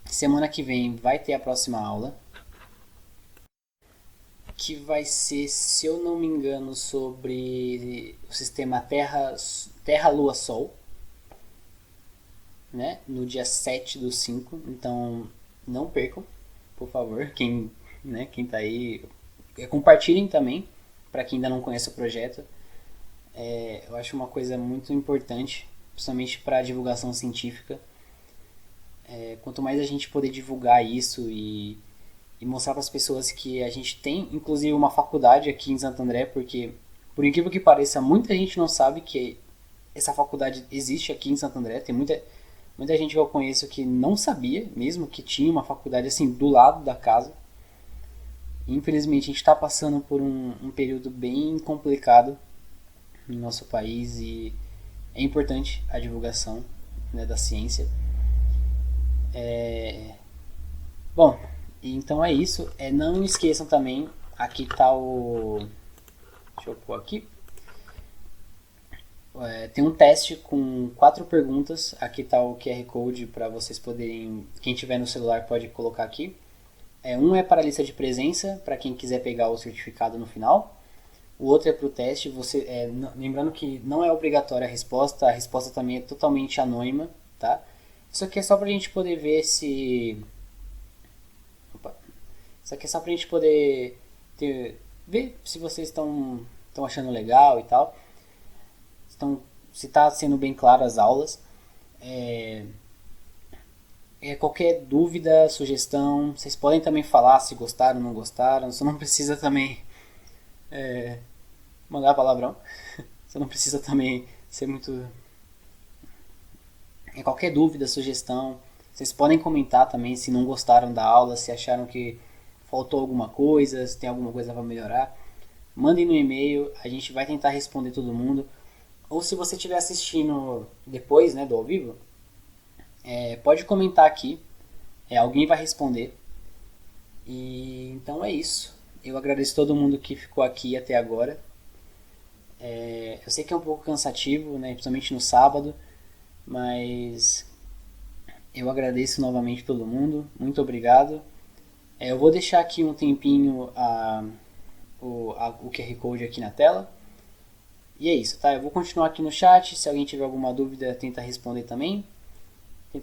Semana que vem vai ter a próxima aula, que vai ser, se eu não me engano, sobre o sistema Terra Lua, Sol, né? No dia 7/5. Então, não percam, por favor. Quem tá aí, compartilhem também, para quem ainda não conhece o projeto. Eu acho uma coisa muito importante, principalmente para a divulgação científica. Quanto mais a gente poder divulgar isso e mostrar para as pessoas que a gente tem, inclusive, uma faculdade aqui em Santo André, porque, por incrível que pareça, muita gente não sabe que essa faculdade existe aqui em Santo André. Tem muita gente que eu conheço que não sabia mesmo que tinha uma faculdade assim do lado da casa. E, infelizmente, a gente está passando por um período bem complicado no nosso país e é importante a divulgação, né, da ciência. Bom, então é isso. Não esqueçam também, aqui tá o. Deixa eu pôr aqui. Tem um teste com 4 perguntas. Aqui tá o QR Code para vocês poderem. Quem tiver no celular pode colocar aqui. Um é para a lista de presença, para quem quiser pegar o certificado no final. O outro é para o teste. Lembrando que não é obrigatória a resposta também é totalmente anônima, tá? Isso aqui é só para a gente poder ver se. Opa. Isso aqui é só pra gente poder ver se vocês estão achando legal e tal. Se está sendo bem claro as aulas. Qualquer dúvida, sugestão, vocês podem também falar se gostaram ou não gostaram. Você não precisa também mandar palavrão. Você não precisa também ser muito. Qualquer dúvida, sugestão, vocês podem comentar também se não gostaram da aula, se acharam que faltou alguma coisa, se tem alguma coisa para melhorar. Mandem no e-mail, a gente vai tentar responder todo mundo. Ou se você estiver assistindo depois, né, do ao vivo, pode comentar aqui, alguém vai responder. E então é isso. Eu agradeço todo mundo que ficou aqui até agora. Eu sei que é um pouco cansativo, né, principalmente no sábado, mas eu agradeço novamente todo mundo. Muito obrigado. Eu vou deixar aqui um tempinho o QR Code aqui na tela. E é isso, tá? Eu vou continuar aqui no chat. Se alguém tiver alguma dúvida, tenta responder também.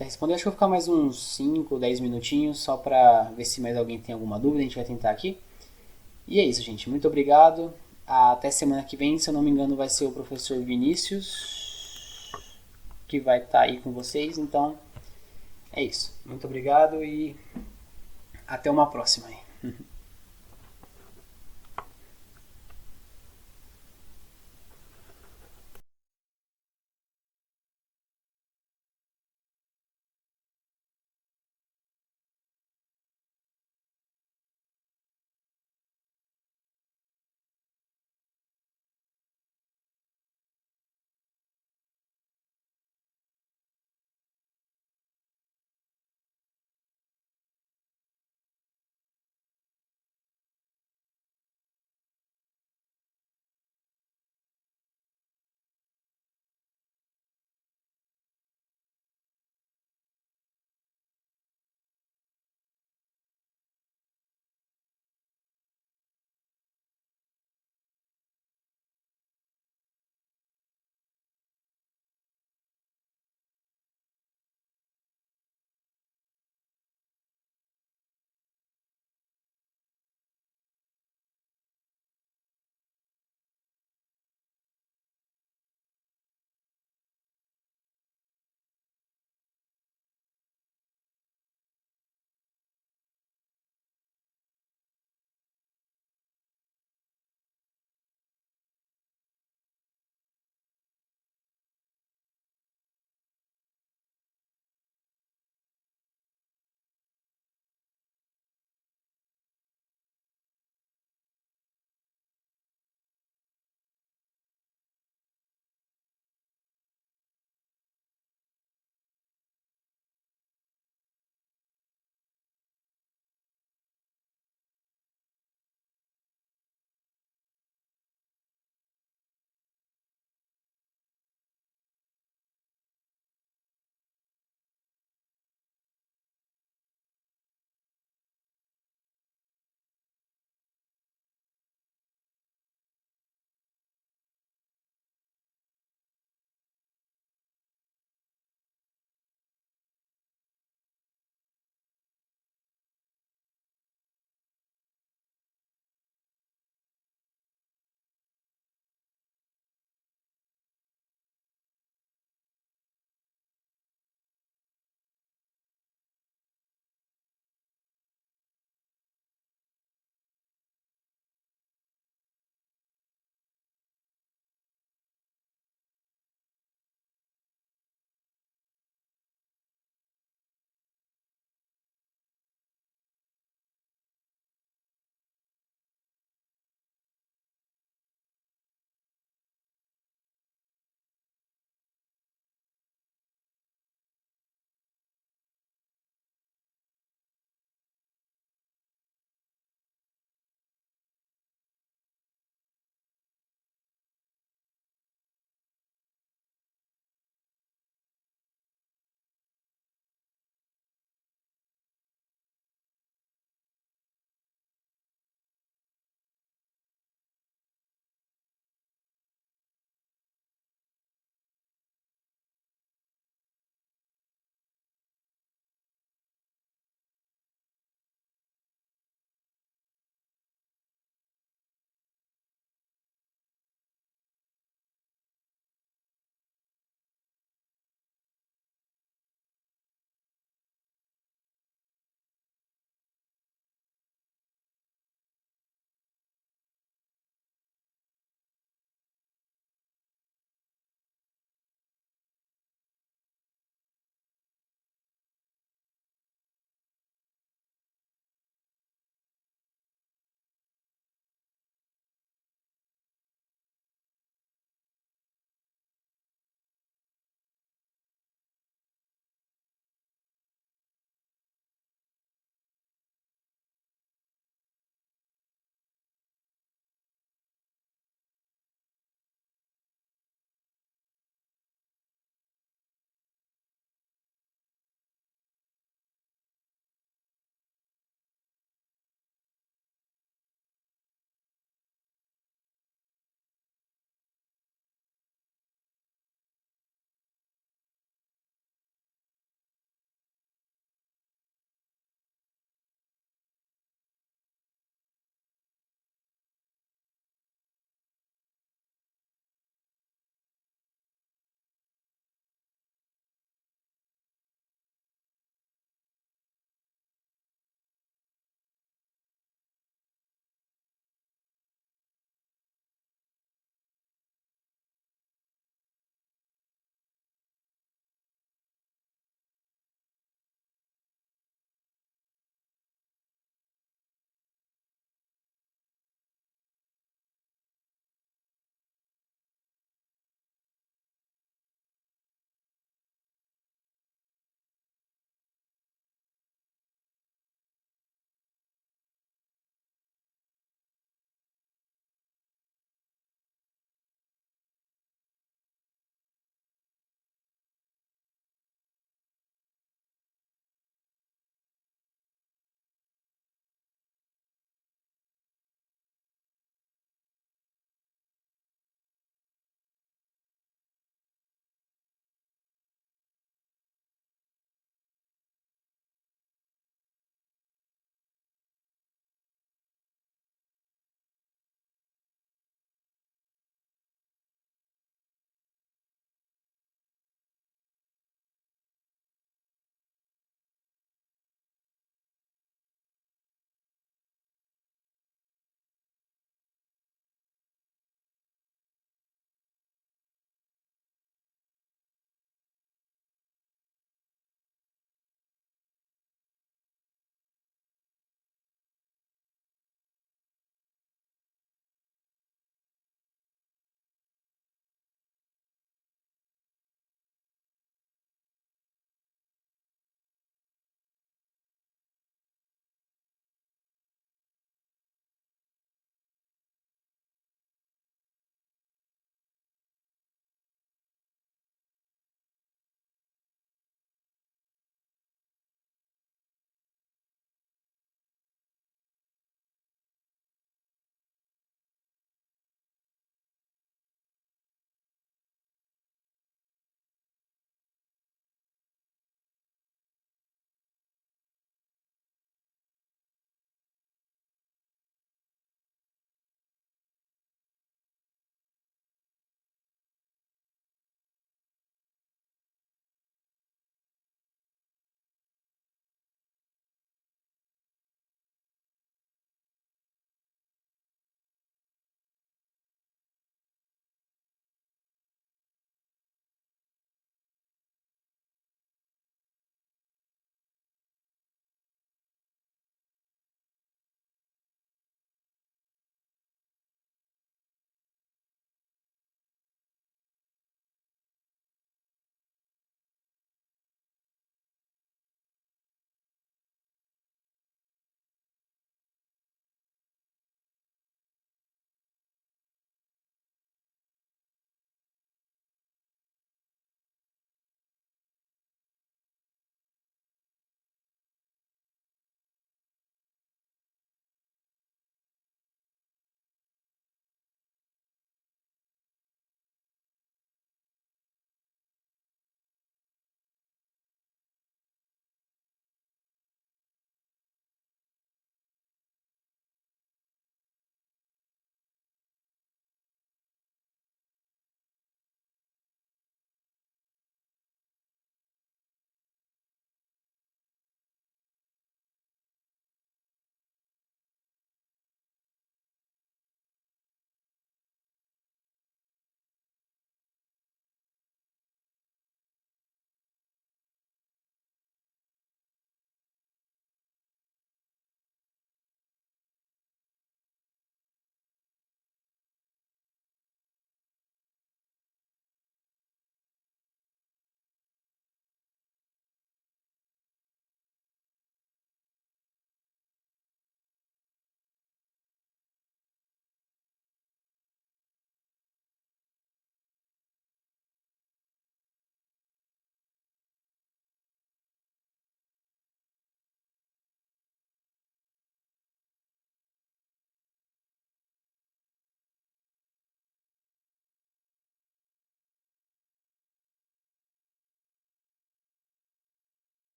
Acho que eu vou ficar mais uns 5 ou 10 minutinhos só pra ver se mais alguém tem alguma dúvida. A gente vai tentar aqui. E é isso, gente. Muito obrigado. Até semana que vem. Se eu não me engano, vai ser o professor Vinícius que vai estar aí com vocês. Então, é isso. Muito obrigado e até uma próxima aí.